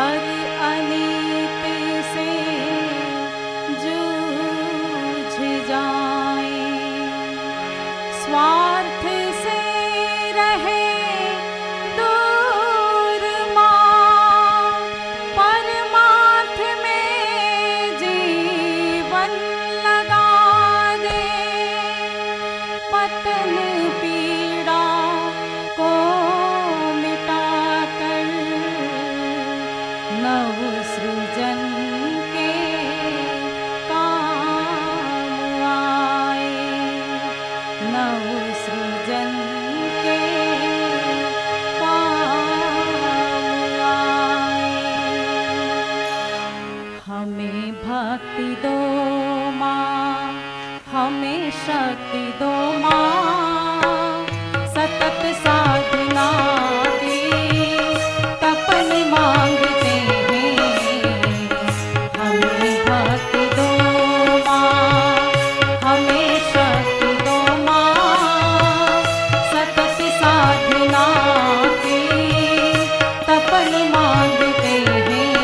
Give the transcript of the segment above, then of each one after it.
हर अनीत से जूझ जाए, स्वार्थ से रहे दूर माँ, परमार्थ में जीवन लगा दे, पतन पीड़ा को मिटा कर नव सृजन के काम आए, नव सृजन के काम आए। हमें भक्ति दो माँ, हमें शक्ति दो माँ, सतत साधना की तपन मांगते हैं। हमें भक्ति दो माँ, हमें शक्ति दो माँ, सतत साधना की तपन मांगते हैं।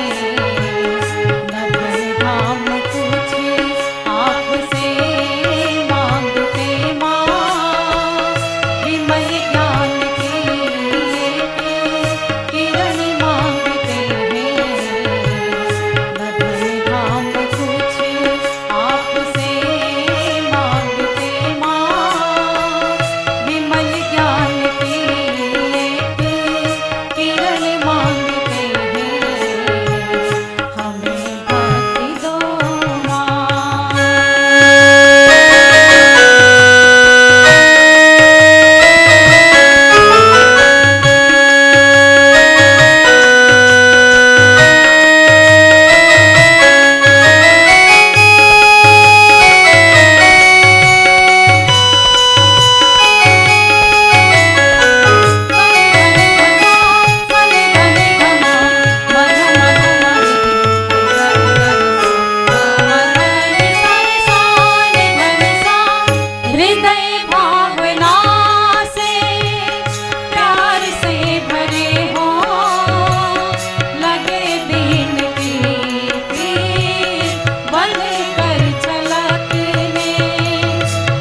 नगर धाम कुछ आपसे मांगते माँ, विमल ज्ञान की एक किरण मांगते हैं। नगर धाम कुछ आपसे मांगते माँ, विमल ज्ञान की एक किरण मांगते हैं। हमें भक्ति दो माँ। हृदय भावना से प्यार से भरे हो, लगे दीन की तीर बन कर छलकने।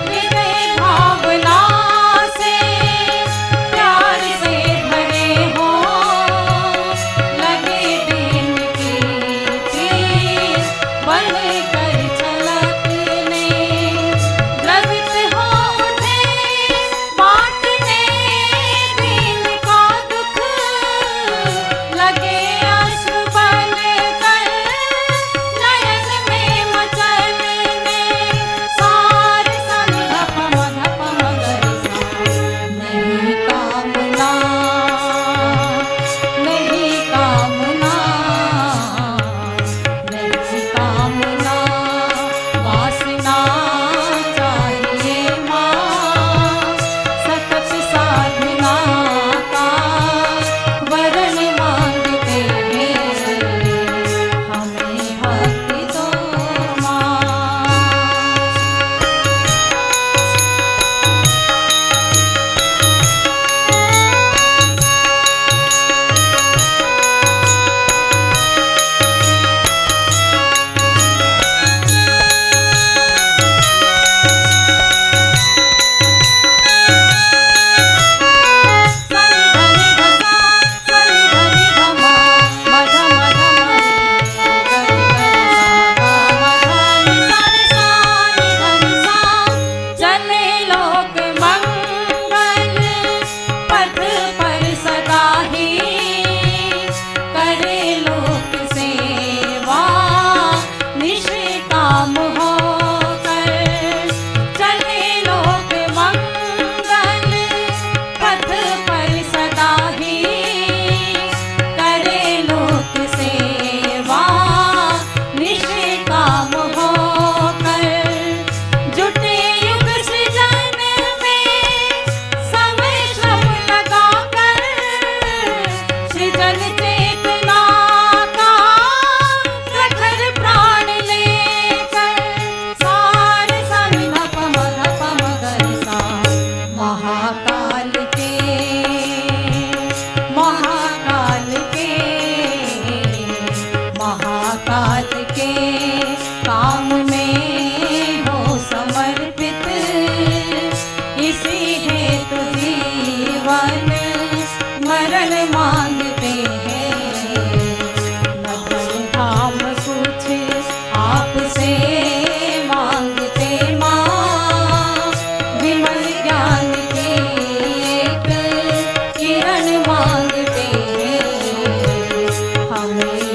हृदय भावना से प्यार से भरे हो, लगे दीन की तीर बन कर छलकने। द्रवित हो उठे बांटने दीन का दुख, लगे अश्रु बन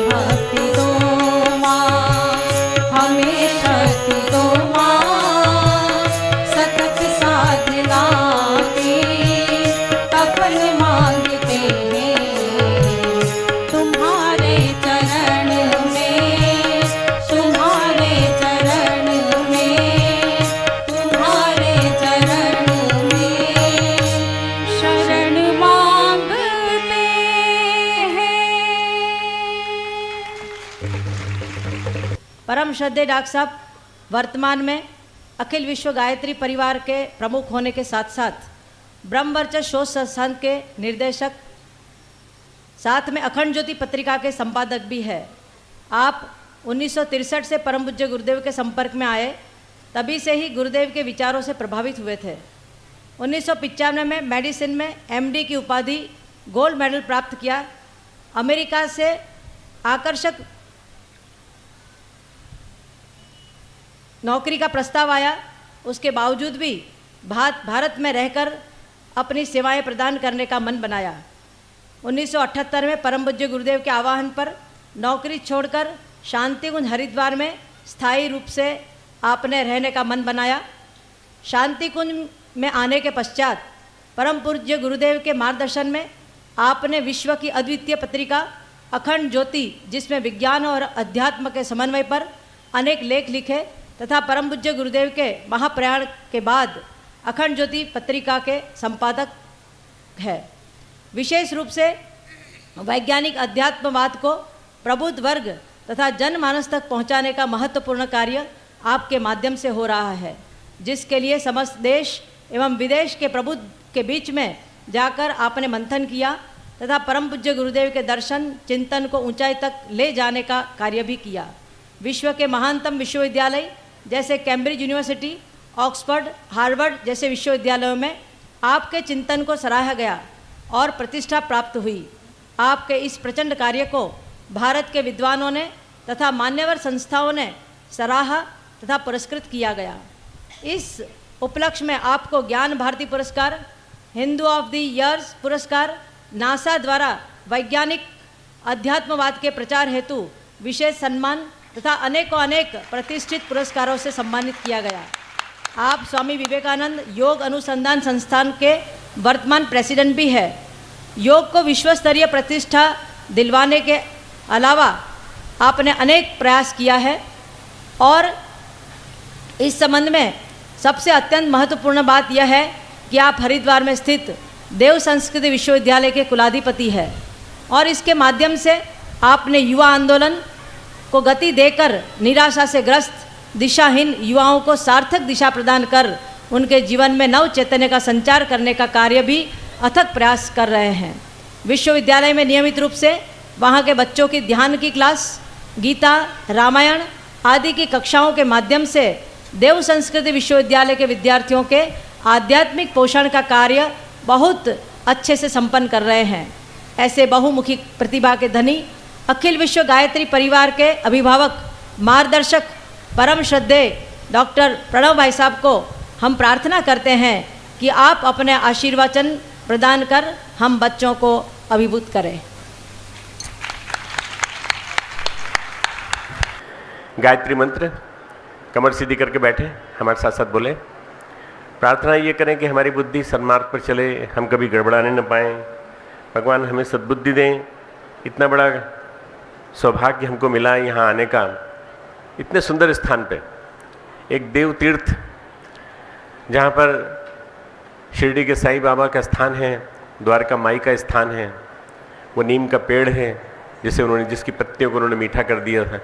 भक्ति दो माँ, हमें शक्ति दो माँ, सतत साधना की तपन मांगते हैं तुम्हारे चरण में, तुम्हारे चरण में, तुम्हारे चरण में शरण मांगते हैं। परम श्रद्धेय डॉक्टर साहब वर्तमान में अखिल विश्व गायत्री परिवार के प्रमुख होने के साथ साथ ब्रह्मवर्चस्व शोध संस्थान के निर्देशक, साथ में अखंड ज्योति पत्रिका के संपादक भी है। आप 1963 से परम पूज्य गुरुदेव के संपर्क में आए, तभी से ही गुरुदेव के विचारों से प्रभावित हुए थे। 1995 में मेडिसिन में एमडी की उपाधि, गोल्ड मेडल प्राप्त किया। अमेरिका से आकर्षक नौकरी का प्रस्ताव आया, उसके बावजूद भी भारत में रहकर अपनी सेवाएं प्रदान करने का मन बनाया। 1978 में परम पूज्य गुरुदेव के आह्वान पर नौकरी छोड़कर शांति कुंज हरिद्वार में स्थायी रूप से आपने रहने का मन बनाया। शांति कुंज में आने के पश्चात परम पूज्य गुरुदेव के मार्गदर्शन में आपने विश्व की अद्वितीय पत्रिका अखंड ज्योति, जिसमें विज्ञान और अध्यात्म के समन्वय पर अनेक लेख लिखे, तथा परम पूज्य गुरुदेव के महाप्रयाण के बाद अखंड ज्योति पत्रिका के संपादक है। विशेष रूप से वैज्ञानिक अध्यात्मवाद को प्रबुद्ध वर्ग तथा जनमानस तक पहुंचाने का महत्वपूर्ण कार्य आपके माध्यम से हो रहा है, जिसके लिए समस्त देश एवं विदेश के प्रबुद्ध के बीच में जाकर आपने मंथन किया तथा परम पूज्य गुरुदेव के दर्शन चिंतन को ऊंचाई तक ले जाने का कार्य भी किया। विश्व के महानतम विश्वविद्यालय जैसे कैम्ब्रिज यूनिवर्सिटी, ऑक्सफोर्ड, हार्वर्ड जैसे विश्वविद्यालयों में आपके चिंतन को सराहा गया और प्रतिष्ठा प्राप्त हुई। आपके इस प्रचंड कार्य को भारत के विद्वानों ने तथा मान्यवर संस्थाओं ने सराहा तथा पुरस्कृत किया गया। इस उपलक्ष्य में आपको ज्ञान भारती पुरस्कार, हिंदू ऑफ द ईयर्स पुरस्कार, नासा द्वारा वैज्ञानिक अध्यात्मवाद के प्रचार हेतु विशेष सम्मान तथा अनेकों अनेक प्रतिष्ठित पुरस्कारों से सम्मानित किया गया। आप स्वामी विवेकानंद योग अनुसंधान संस्थान के वर्तमान प्रेसिडेंट भी है। योग को विश्व स्तरीय प्रतिष्ठा दिलवाने के अलावा आपने अनेक प्रयास किया है और इस संबंध में सबसे अत्यंत महत्वपूर्ण बात यह है कि आप हरिद्वार में स्थित देव संस्कृति विश्वविद्यालय के कुलाधिपति है और इसके माध्यम से आपने युवा आंदोलन को गति देकर निराशा से ग्रस्त दिशाहीन युवाओं को सार्थक दिशा प्रदान कर उनके जीवन में नव चैतन्य का संचार करने का कार्य भी अथक प्रयास कर रहे हैं। विश्वविद्यालय में नियमित रूप से वहाँ के बच्चों की ध्यान की क्लास, गीता, रामायण आदि की कक्षाओं के माध्यम से देव संस्कृति विश्वविद्यालय के विद्यार्थियों के आध्यात्मिक पोषण का कार्य बहुत अच्छे से संपन्न कर रहे हैं। ऐसे बहुमुखी प्रतिभा के धनी अखिल विश्व गायत्री परिवार के अभिभावक, मार्गदर्शक, परम श्रद्धेय डॉक्टर प्रणव भाई साहब को हम प्रार्थना करते हैं कि आप अपने आशीर्वचन प्रदान कर हम बच्चों को अभिभूत करें। गायत्री मंत्र कमर सीधी करके बैठे, हमारे साथ साथ बोले। प्रार्थना ये करें कि हमारी बुद्धि सन्मार्ग पर चले, हम कभी गड़बड़ाने न पाएँ। भगवान हमें सद्बुद्धि दें। इतना बड़ा सौभाग्य हमको मिला है यहाँ आने का, इतने सुंदर स्थान पे, एक देव तीर्थ जहाँ पर शिरडी के साईं बाबा का स्थान है, द्वारका माई का स्थान है, वो नीम का पेड़ है जिसकी पत्तियों को उन्होंने मीठा कर दिया था।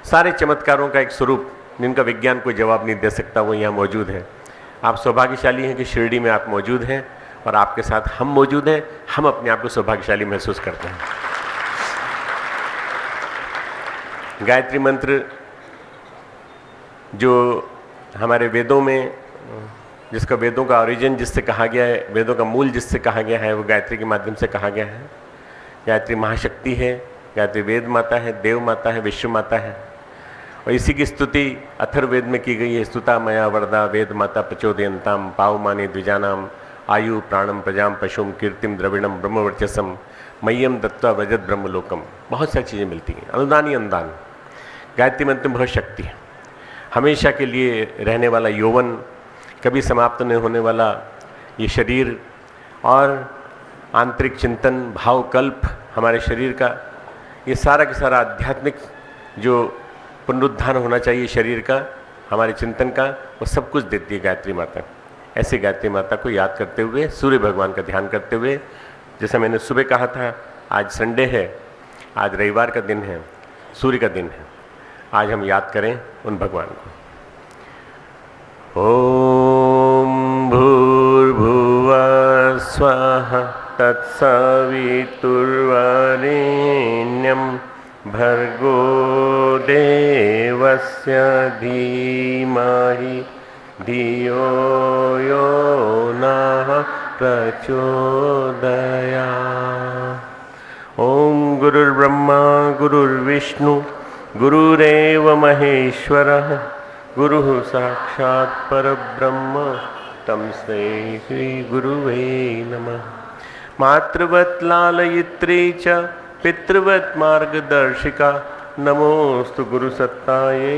सारे चमत्कारों का एक स्वरूप जिनका विज्ञान कोई जवाब नहीं दे सकता, वो यहाँ मौजूद है। आप सौभाग्यशाली हैं कि शिरडी में आप मौजूद हैं और आपके साथ हम मौजूद हैं। हम अपने आप को सौभाग्यशाली महसूस करते हैं। गायत्री मंत्र जो हमारे वेदों में, जिसका वेदों का ओरिजिन जिससे कहा गया है, वेदों का मूल जिससे कहा गया है, वो गायत्री के माध्यम से कहा गया है। गायत्री महाशक्ति है, गायत्री वेद माता है, देव माता है, विश्व माता है। और इसी की स्तुति अथर्ववेद में की गई है। स्तुता मया वरदा वेद माता प्रचोदयंताम पावमाने द्विजानाम आयु प्राणम प्रजाम पशुम कीर्तिम द्रविणम ब्रह्मवर्चसम मह्यम दत्वा व्रजत ब्रह्मलोकम, बहुत सारी चीज़ें मिलती हैं, अनुदान ही अनुदान। गायत्री मंत्र में बहुत शक्ति है, हमेशा के लिए रहने वाला यौवन, कभी समाप्त नहीं होने वाला ये शरीर, और आंतरिक चिंतन, भावकल्प हमारे शरीर का, ये सारा का सारा आध्यात्मिक जो पुनरुत्थान होना चाहिए शरीर का, हमारे चिंतन का, वो सब कुछ देती है गायत्री माता। ऐसे गायत्री माता को याद करते हुए, सूर्य भगवान का ध्यान करते हुए, जैसा मैंने सुबह कहा था, आज संडे है, आज रविवार का दिन है, सूर्य का दिन है, आज हम याद करें उन भगवान को। ओम भूर्भुवः स्वः तत्सवितुर्वरेण्यं भर्गो देवस्य धीमहि धियो यो नः प्रचोदयात्। ओम गुरुर्ब्रह्मा गुरुर्विष्णु गुरुरेव महेश्वरः गुरुः साक्षात् परब्रह्म तस्मै श्री गुरुवे नमः। मातृवत् लालयित्री च पितृवत् मार्गदर्शिका नमोस्तु गुरुसत्तायै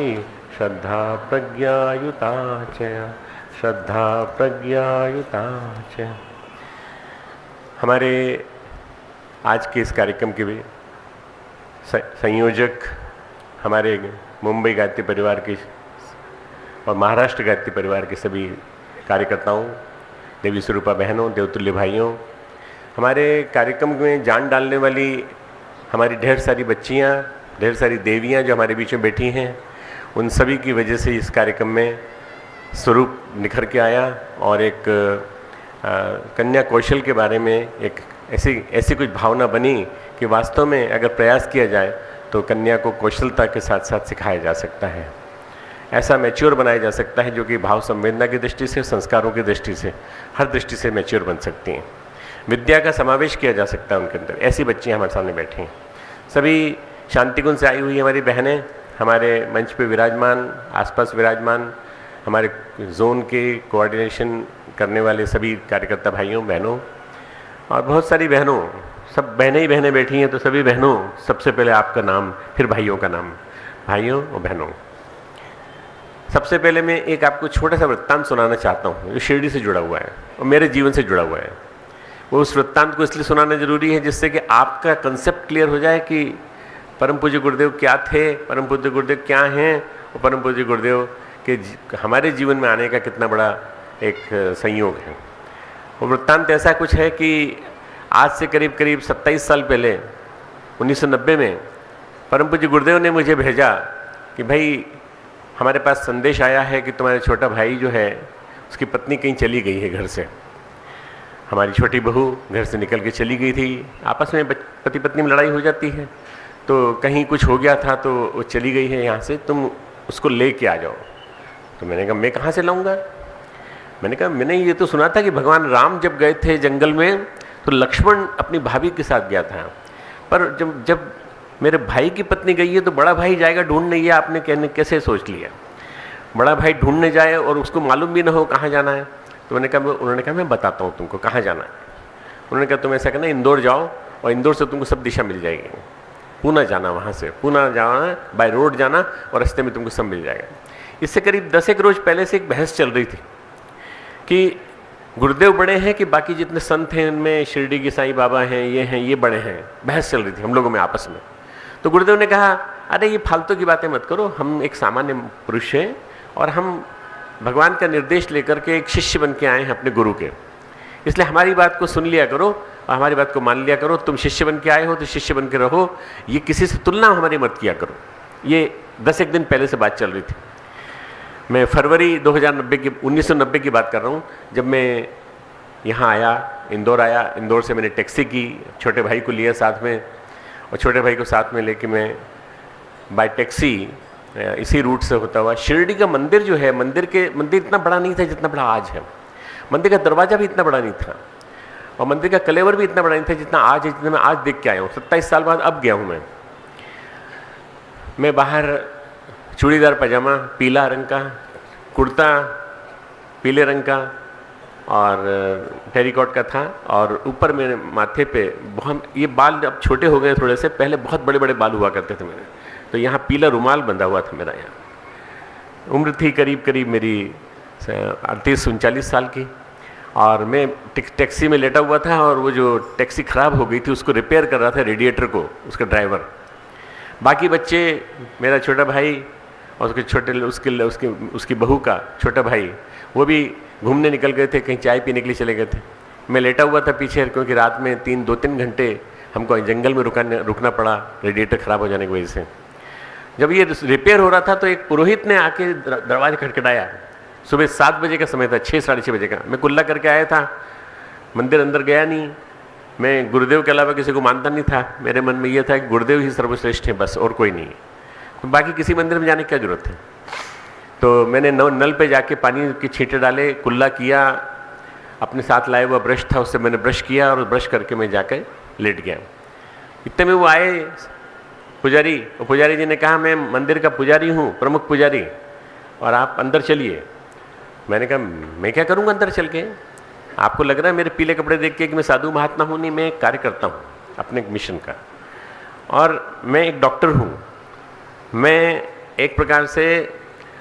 श्रद्धा प्रज्ञायुता च श्रद्धा प्रज्ञायुता च। हमारे आज के इस कार्यक्रम के भी संयोजक हमारे मुंबई गायत्री परिवार के और महाराष्ट्र गायत्री परिवार के सभी कार्यकर्ताओं, देवी स्वरूपा बहनों, देवतुल्य भाइयों, हमारे कार्यक्रम में जान डालने वाली हमारी ढेर सारी बच्चियां, ढेर सारी देवियां जो हमारे बीच में बैठी हैं, उन सभी की वजह से इस कार्यक्रम में स्वरूप निखर के आया और एक कन्या कौशल के बारे में एक ऐसी कुछ भावना बनी कि वास्तव में अगर प्रयास किया जाए तो कन्या को कौशलता के साथ साथ सिखाया जा सकता है, ऐसा मैच्योर बनाया जा सकता है जो कि भाव संवेदना की दृष्टि से, संस्कारों की दृष्टि से, हर दृष्टि से मैच्योर बन सकती हैं। विद्या का समावेश किया जा सकता है उनके अंदर। ऐसी बच्चियां हमारे सामने बैठी हैं। सभी शांतिकुंज से आई हुई हमारी बहनें हमारे मंच पे विराजमान, आसपास विराजमान, हमारे जोन के कोऑर्डिनेशन करने वाले सभी कार्यकर्ता भाइयों बहनों और बहुत सारी बहनों, सब बहनें ही बहनें बैठी हैं, तो सभी बहनों सबसे पहले आपका नाम, फिर भाइयों का नाम। भाइयों और बहनों, सबसे पहले मैं एक आपको छोटा सा वृत्तांत सुनाना चाहता हूँ जो शिरडी से जुड़ा हुआ है और मेरे जीवन से जुड़ा हुआ है। वो उस वृत्तांत को इसलिए सुनाना जरूरी है जिससे कि आपका कंसेप्ट क्लियर हो जाए कि परम पूज्य गुरुदेव क्या थे, परम पूज्य गुरुदेव क्या हैं और परम पूज्य गुरुदेव के हमारे जीवन में आने का कितना बड़ा एक संयोग है। वो वृत्तांत ऐसा कुछ है कि आज से करीब 27 साल पहले 1990 में परम पूज्य गुरुदेव ने मुझे भेजा कि भाई हमारे पास संदेश आया है कि तुम्हारा छोटा भाई जो है उसकी पत्नी कहीं चली गई है घर से। हमारी छोटी बहू घर से निकल के चली गई थी। आपस में पति पत्नी में लड़ाई हो जाती है, तो कहीं कुछ हो गया था तो वो चली गई है यहाँ से, तुम उसको ले के आ जाओ। तो मैंने कहा मैं कहाँ से लाऊंगा। मैंने कहा मैंने ये तो सुना था कि भगवान राम जब गए थे जंगल में तो लक्ष्मण अपनी भाभी के साथ गया था, पर जब मेरे भाई की पत्नी गई है तो बड़ा भाई जाएगा ढूंढने, ये आपने कैसे सोच लिया। बड़ा भाई ढूंढने जाए और उसको मालूम भी ना हो कहाँ जाना है। तो उन्होंने कहा मैं बताता हूँ तुमको कहाँ जाना है। उन्होंने कहा तुम ऐसा करना, इंदौर जाओ और इंदौर से तुमको सब दिशा मिल जाएगी। पूना जाना, वहाँ से पूना जाना, बाय रोड जाना और रास्ते में तुमको सब मिल जाएगा। इससे करीब 10 एक रोज पहले से एक बहस चल रही थी कि गुरुदेव बड़े हैं कि बाकी जितने संत हैं उनमें शिरडी के साईं बाबा हैं, ये बड़े हैं। बहस चल रही थी हम लोगों में आपस में। तो गुरुदेव ने कहा अरे ये फालतू की बातें मत करो, हम एक सामान्य पुरुष हैं और हम भगवान का निर्देश लेकर के एक शिष्य बन के आए हैं अपने गुरु के, इसलिए हमारी बात को सुन लिया करो और हमारी बात को मान लिया करो। तुम शिष्य बन के आए हो तो शिष्य बन के रहो, ये किसी से तुलना हमारी मत किया करो। ये 10 एक दिन पहले से बात चल रही थी। मैं फरवरी 1990 की बात कर रहा हूँ, जब मैं यहाँ आया, इंदौर आया। इंदौर से मैंने टैक्सी की, छोटे भाई को लिया साथ में और छोटे भाई को साथ में लेके मैं बाय टैक्सी इसी रूट से होता हुआ शिरडी का मंदिर जो है, मंदिर इतना बड़ा नहीं था जितना बड़ा आज है। मंदिर का दरवाज़ा भी इतना बड़ा नहीं था और मंदिर का कलेवर भी इतना बड़ा नहीं था जितना आज है, जितना मैं आज देख के आया हूँ। 27 साल बाद अब गया हूँ मैं बाहर चूड़ीदार पजामा, पीला रंग का कुर्ता, पीले रंग का और टेरिकॉट का था, और ऊपर मेरे माथे पे बहुत, ये बाल अब छोटे हो गए थोड़े से, पहले बहुत बड़े बड़े बाल हुआ करते थे मेरे, तो यहाँ पीला रुमाल बंधा हुआ था मेरा यहाँ। उम्र थी करीब करीब मेरी 38-39 साल की, और मैं टैक्सी में लेटा हुआ था, और वो जो टैक्सी ख़राब हो गई थी उसको रिपेयर कर रहा था, रेडिएटर को, उसका ड्राइवर। बाकी बच्चे, मेरा छोटा भाई और उसके छोटे उसकी बहू का छोटा भाई, वो भी घूमने निकल गए थे, कहीं चाय पीने के लिए चले गए थे। मैं लेटा हुआ था पीछे, क्योंकि रात में 2-3 घंटे हमको जंगल में रुकना पड़ा रेडिएटर ख़राब हो जाने की वजह से। जब ये रिपेयर हो रहा था तो एक पुरोहित ने आके दरवाजा खटखटाया। सुबह 7 बजे का समय था, 6-6:30 बजे का। मैं कुल्ला करके आया था, मंदिर अंदर गया नहीं। मैं गुरुदेव के अलावा किसी को मानता नहीं था। मेरे मन में ये था कि गुरुदेव ही सर्वश्रेष्ठ है, बस और कोई नहीं। तो बाकी किसी मंदिर में जाने की क्या जरूरत है। तो मैंने नल पे जाके पानी के छींटे डाले, कुल्ला किया, अपने साथ लाए हुआ ब्रश था उससे मैंने ब्रश किया, और ब्रश करके मैं जाकर लेट गया। इतने में वो आए पुजारी, और पुजारी जी ने कहा मैं मंदिर का पुजारी हूँ, प्रमुख पुजारी, और आप अंदर चलिए। मैंने कहा मैं क्या करूँगा अंदर चल के, आपको लग रहा है मेरे पीले कपड़े देख के कि मैं साधु महात्मा हूँ? नहीं, मैं कार्य करता हूँ अपने मिशन का, और मैं एक डॉक्टर हूँ। मैं एक प्रकार से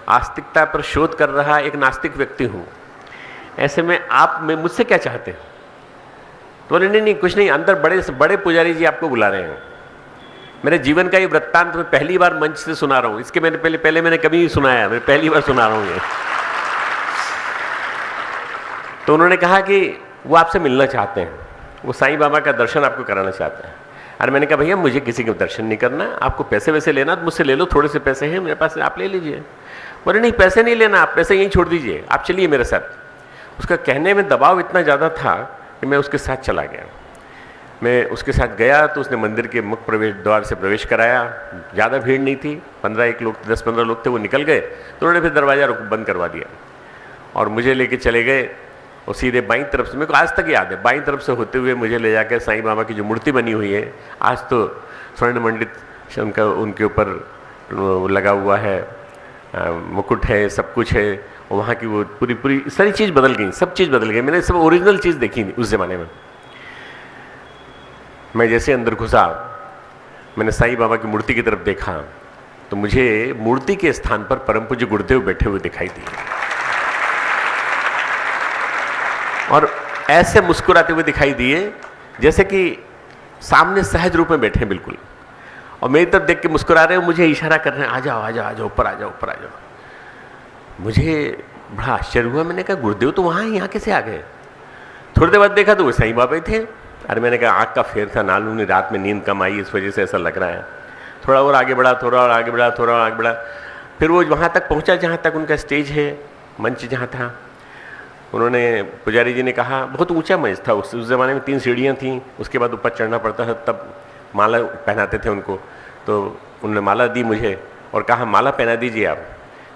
आस्तिकता पर शोध कर रहा एक नास्तिक व्यक्ति हूँ। ऐसे में आप मुझसे क्या चाहते हैं? तो बोले नहीं कुछ नहीं, अंदर बड़े से बड़े पुजारी जी आपको बुला रहे हैं। मेरे जीवन का ये वृत्तांत मैं पहली बार मंच से सुना रहा हूँ, इसके मैंने पहले मैंने कभी नहीं सुनाया, मैं पहली बार सुना रहा हूँ ये। तो उन्होंने कहा कि वो आपसे मिलना चाहते हैं, वो साईं बाबा का दर्शन आपको कराना चाहते हैं। अरे मैंने कहा भैया मुझे किसी का दर्शन नहीं करना, आपको पैसे वैसे लेना तो मुझसे ले लो, थोड़े से पैसे हैं मेरे पास, आप ले लीजिए। बोले नहीं पैसे नहीं लेना, आप पैसे यहीं छोड़ दीजिए, आप चलिए मेरे साथ। उसका कहने में दबाव इतना ज़्यादा था कि मैं उसके साथ चला गया। मैं उसके साथ गया तो उसने मंदिर के मुख्य प्रवेश द्वार से प्रवेश कराया। ज़्यादा भीड़ नहीं थी, 10 15 लोग थे, वो निकल गए तो उन्होंने फिर दरवाज़ा बंद करवा दिया और मुझे लेके चले गए। और सीधे बाईं तरफ से, मेरे को आज तक याद है, बाईं तरफ से होते हुए मुझे ले जाकर साईं बाबा की जो मूर्ति बनी हुई है, आज तो स्वर्ण मंडित उनका उनके ऊपर लगा हुआ है, मुकुट है, सब कुछ है, और वहाँ की वो पूरी सारी चीज़ बदल गई, सब चीज़ बदल गई। मैंने सब ओरिजिनल चीज़ देखी उस ज़माने में। मैं जैसे अंदर घुसा, मैंने साईं बाबा की मूर्ति की तरफ देखा तो मुझे मूर्ति के स्थान पर परम पूज्य गुरुदेव बैठे हुए दिखाई दिए और ऐसे मुस्कुराते हुए दिखाई दिए जैसे कि सामने सहज रूप में बैठे हैं बिल्कुल, और मेरी तरफ देख के मुस्कुरा रहे हो, मुझे इशारा कर रहे हैं आ जाओ आ जाओ आ जाओ, ऊपर आ जाओ ऊपर आ जाओ। मुझे बड़ा आश्चर्य हुआ, मैंने कहा गुरुदेव तो वहाँ यहाँ कैसे आ गए? थोड़ी देर बाद देखा तो वो साईं बाबा ही थे। अरे मैंने कहा आँख का फेर था, नालूनी रात में नींद कम आई, इस वजह से ऐसा लग रहा है। थोड़ा और आगे बढ़ा, थोड़ा और आगे बढ़ा, थोड़ा और आगे बढ़ा, फिर वो वहाँ तक पहुँचा जहाँ तक उनका स्टेज है, मंच जहाँ था। उन्होंने, पुजारी जी ने कहा, बहुत ऊंचा मंच था, उस ज़माने में 3 सीढ़ियाँ थीं, उसके बाद ऊपर चढ़ना पड़ता था, तब माला पहनाते थे उनको। तो उन्होंने माला दी मुझे और कहा माला पहना दीजिए आप।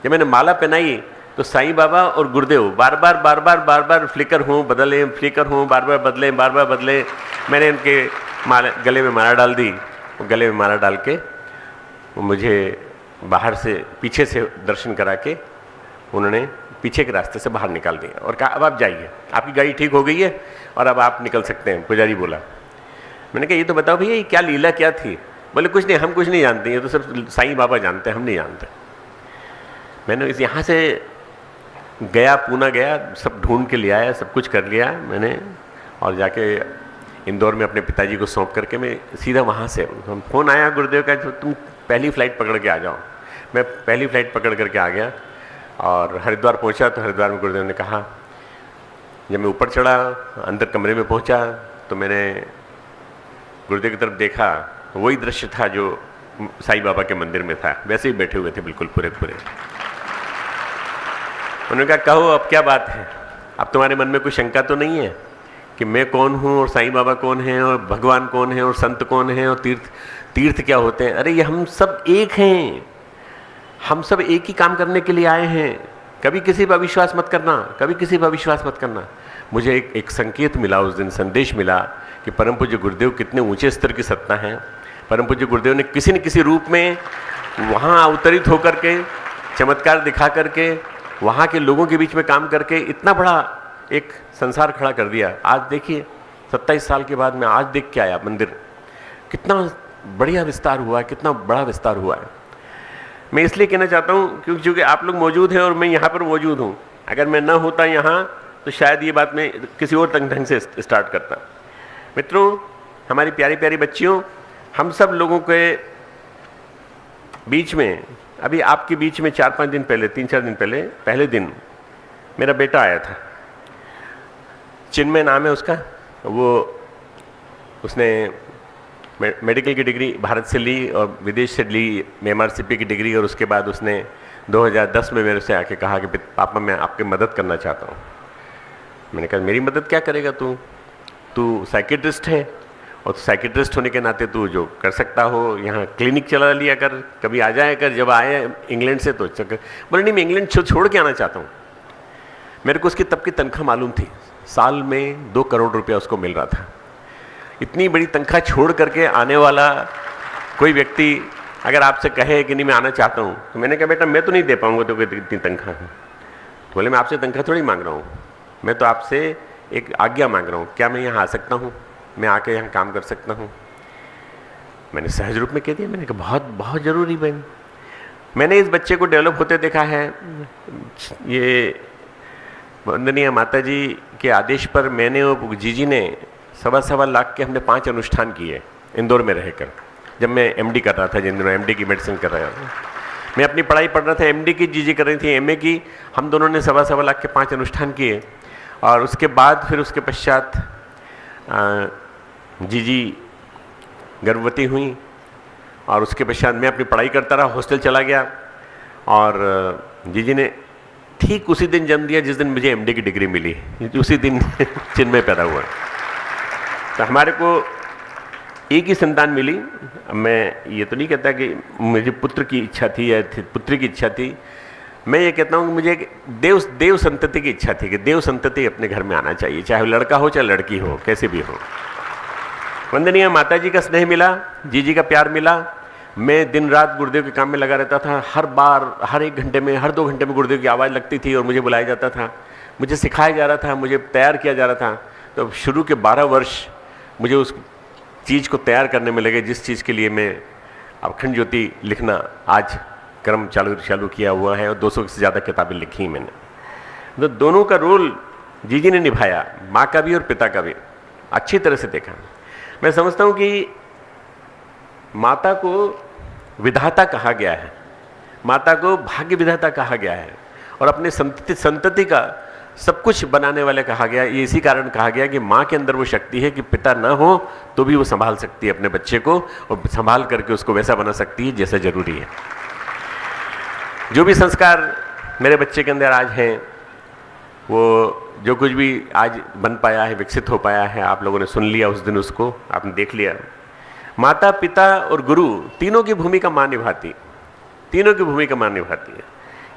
जब मैंने माला पहनाई तो साईं बाबा और गुरुदेव बार बार फ्लिकर हूँ बदले, फ्लिकर हूँ बार बार बदले। मैंने उनके माला गले में माला डाल दी, वो गले में माला डाल के वो मुझे बाहर से पीछे से दर्शन करा के उन्होंने पीछे के रास्ते से बाहर निकाल दिया और कहा अब आप जाइए, आपकी गाड़ी ठीक हो गई है और अब आप निकल सकते हैं। पुजारी बोला। मैंने कहा ये तो बताओ भैया ये क्या लीला क्या थी? बोले कुछ नहीं, हम कुछ नहीं जानते, ये तो सब साईं बाबा जानते हैं, हम नहीं जानते। मैंने इस यहाँ से गया, पूना गया, सब ढूंढ के ले आया, सब कुछ कर लिया मैंने, और जाके इंदौर में अपने पिताजी को सौंप करके मैं सीधा वहाँ से फ़ोन आया गुरुदेव का, तुम पहली फ़्लाइट पकड़ के आ जाओ। मैं पहली फ़्लाइट पकड़ करके आ गया और हरिद्वार पहुंचा तो हरिद्वार में गुरुदेव ने कहा, जब मैं ऊपर चढ़ा, अंदर कमरे में पहुंचा तो मैंने गुरुदेव की तरफ देखा, वही दृश्य था जो साईं बाबा के मंदिर में था, वैसे ही बैठे हुए थे बिल्कुल पूरे। उन्होंने कहा कहो अब क्या बात है, अब तुम्हारे मन में कोई शंका तो नहीं है कि मैं कौन हूँ और साईं बाबा कौन है और भगवान कौन है और संत कौन है और तीर्थ क्या होते हैं? अरे ये हम सब एक हैं, हम सब एक ही काम करने के लिए आए हैं। कभी किसी पर विश्वास मत करना, कभी किसी पर विश्वास मत करना। मुझे एक संकेत मिला उस दिन, संदेश मिला कि परम पूज्य गुरुदेव कितने ऊंचे स्तर की सत्ता हैं। परम पूज्य गुरुदेव ने किसी न किसी रूप में वहाँ अवतरित होकर के, चमत्कार दिखा करके, वहाँ के लोगों के बीच में काम करके इतना बड़ा एक संसार खड़ा कर दिया। आज देखिए 27 साल के बाद मैं आज देख के आया मंदिर, कितना बढ़िया विस्तार हुआ है, कितना बड़ा विस्तार हुआ है। मैं इसलिए कहना चाहता हूँ क्योंकि आप लोग मौजूद हैं और मैं यहाँ पर मौजूद हूँ। अगर मैं ना होता यहाँ तो शायद ये बात मैं किसी और ढंग से स्टार्ट करता। मित्रों, हमारी प्यारी प्यारी बच्चियों, हम सब लोगों के बीच में, अभी आपके बीच में 4-5 दिन पहले, 3-4 दिन पहले, पहले दिन मेरा बेटा आया था। चिन्मय नाम है उसका। उसने मेडिकल की डिग्री भारत से ली और विदेश से ली MRCP की डिग्री, और उसके बाद उसने 2010 में मेरे से आके कहा कि पापा मैं आपकी मदद करना चाहता हूँ। मैंने कहा मेरी मदद क्या करेगा तू साइकेट्रिस्ट है, और साइकेट्रिस्ट होने के नाते तू जो कर सकता हो, यहाँ क्लिनिक चला लिया कर, कभी आ जाया कर। जब आए इंग्लैंड से तो बोले नहीं मैं इंग्लैंड छोड़ के आना चाहता हूँ। मेरे को उसकी तब की तनख्वाह मालूम थी, साल में 2 करोड़ रुपया उसको मिल रहा था। इतनी बड़ी तनख्वाह छोड़ करके आने वाला कोई व्यक्ति अगर आपसे कहे कि नहीं मैं आना चाहता हूँ, तो मैंने कहा बेटा मैं तो नहीं दे पाऊँगा तो इतनी तनख्वाह। तो बोले मैं आपसे तनख्वाह थोड़ी मांग रहा हूँ, मैं तो आपसे एक आज्ञा मांग रहा हूँ, क्या मैं यहाँ आ सकता हूँ, मैं आके यहाँ काम कर सकता हूँ। मैंने सहज रूप में कह दिया। मैंने कहा बहुत बहुत ज़रूरी बहन। मैंने इस बच्चे को डेवलप होते देखा है। ये वंदनीय माता जी के आदेश पर मैंने और जीजी ने 1.25 लाख के हमने 5 अनुष्ठान किए इंदौर में रहकर, जब मैं MD कर रहा था, जिन दिनों MD की मेडिसिन कर रहा था। मैं अपनी पढ़ाई पढ़ रहा था, MD की, जीजी कर रही थी MA की। हम दोनों ने 1.25 लाख के 5 अनुष्ठान किए। और उसके बाद फिर उसके पश्चात जीजी गर्भवती हुई, और उसके पश्चात मैं अपनी पढ़ाई करता रहा, हॉस्टल चला गया, और जीजी ने ठीक उसी दिन जन्म दिया जिस दिन मुझे MD की डिग्री मिली, उसी दिन चिन्मय पैदा हुआ। तो हमारे को एक ही संतान मिली। मैं ये तो नहीं कहता कि मुझे पुत्र की इच्छा थी या पुत्री की इच्छा थी, मैं ये कहता हूँ कि मुझे देव संतति की इच्छा थी कि देव संतति अपने घर में आना चाहिए, चाहे लड़का हो चाहे लड़की हो, कैसे भी हो। वंदनीय माता जी का स्नेह मिला, जीजी का प्यार मिला। मैं दिन रात गुरुदेव के काम में लगा रहता था। हर बार, हर 1 घंटे में, हर 2 घंटे में गुरुदेव की आवाज़ लगती थी और मुझे बुलाया जाता था, मुझे सिखाया जा रहा था, मुझे तैयार किया जा रहा था। तो शुरू के 12 वर्ष मुझे उस चीज़ को तैयार करने में लगे जिस चीज़ के लिए मैं अखंड ज्योति लिखना आज क्रम चालू किया हुआ है, और 200 से ज़्यादा किताबें लिखी मैंने। तो दोनों का रोल जीजी ने निभाया, माँ का भी और पिता का भी, अच्छी तरह से देखा। मैं समझता हूँ कि माता को विधाता कहा गया है, माता को भाग्य विधाता कहा गया है, और अपने संतति का सब कुछ बनाने वाले कहा गया। ये इसी कारण कहा गया कि माँ के अंदर वो शक्ति है कि पिता न हो तो भी वो संभाल सकती है अपने बच्चे को, और संभाल करके उसको वैसा बना सकती है जैसा जरूरी है। जो भी संस्कार मेरे बच्चे के अंदर आज हैं, वो जो कुछ भी आज बन पाया है, विकसित हो पाया है, आप लोगों ने सुन लिया उस दिन, उसको आपने देख लिया। माता, पिता और गुरु तीनों की भूमिका माँ निभाती, तीनों की भूमिका माँ निभाती है।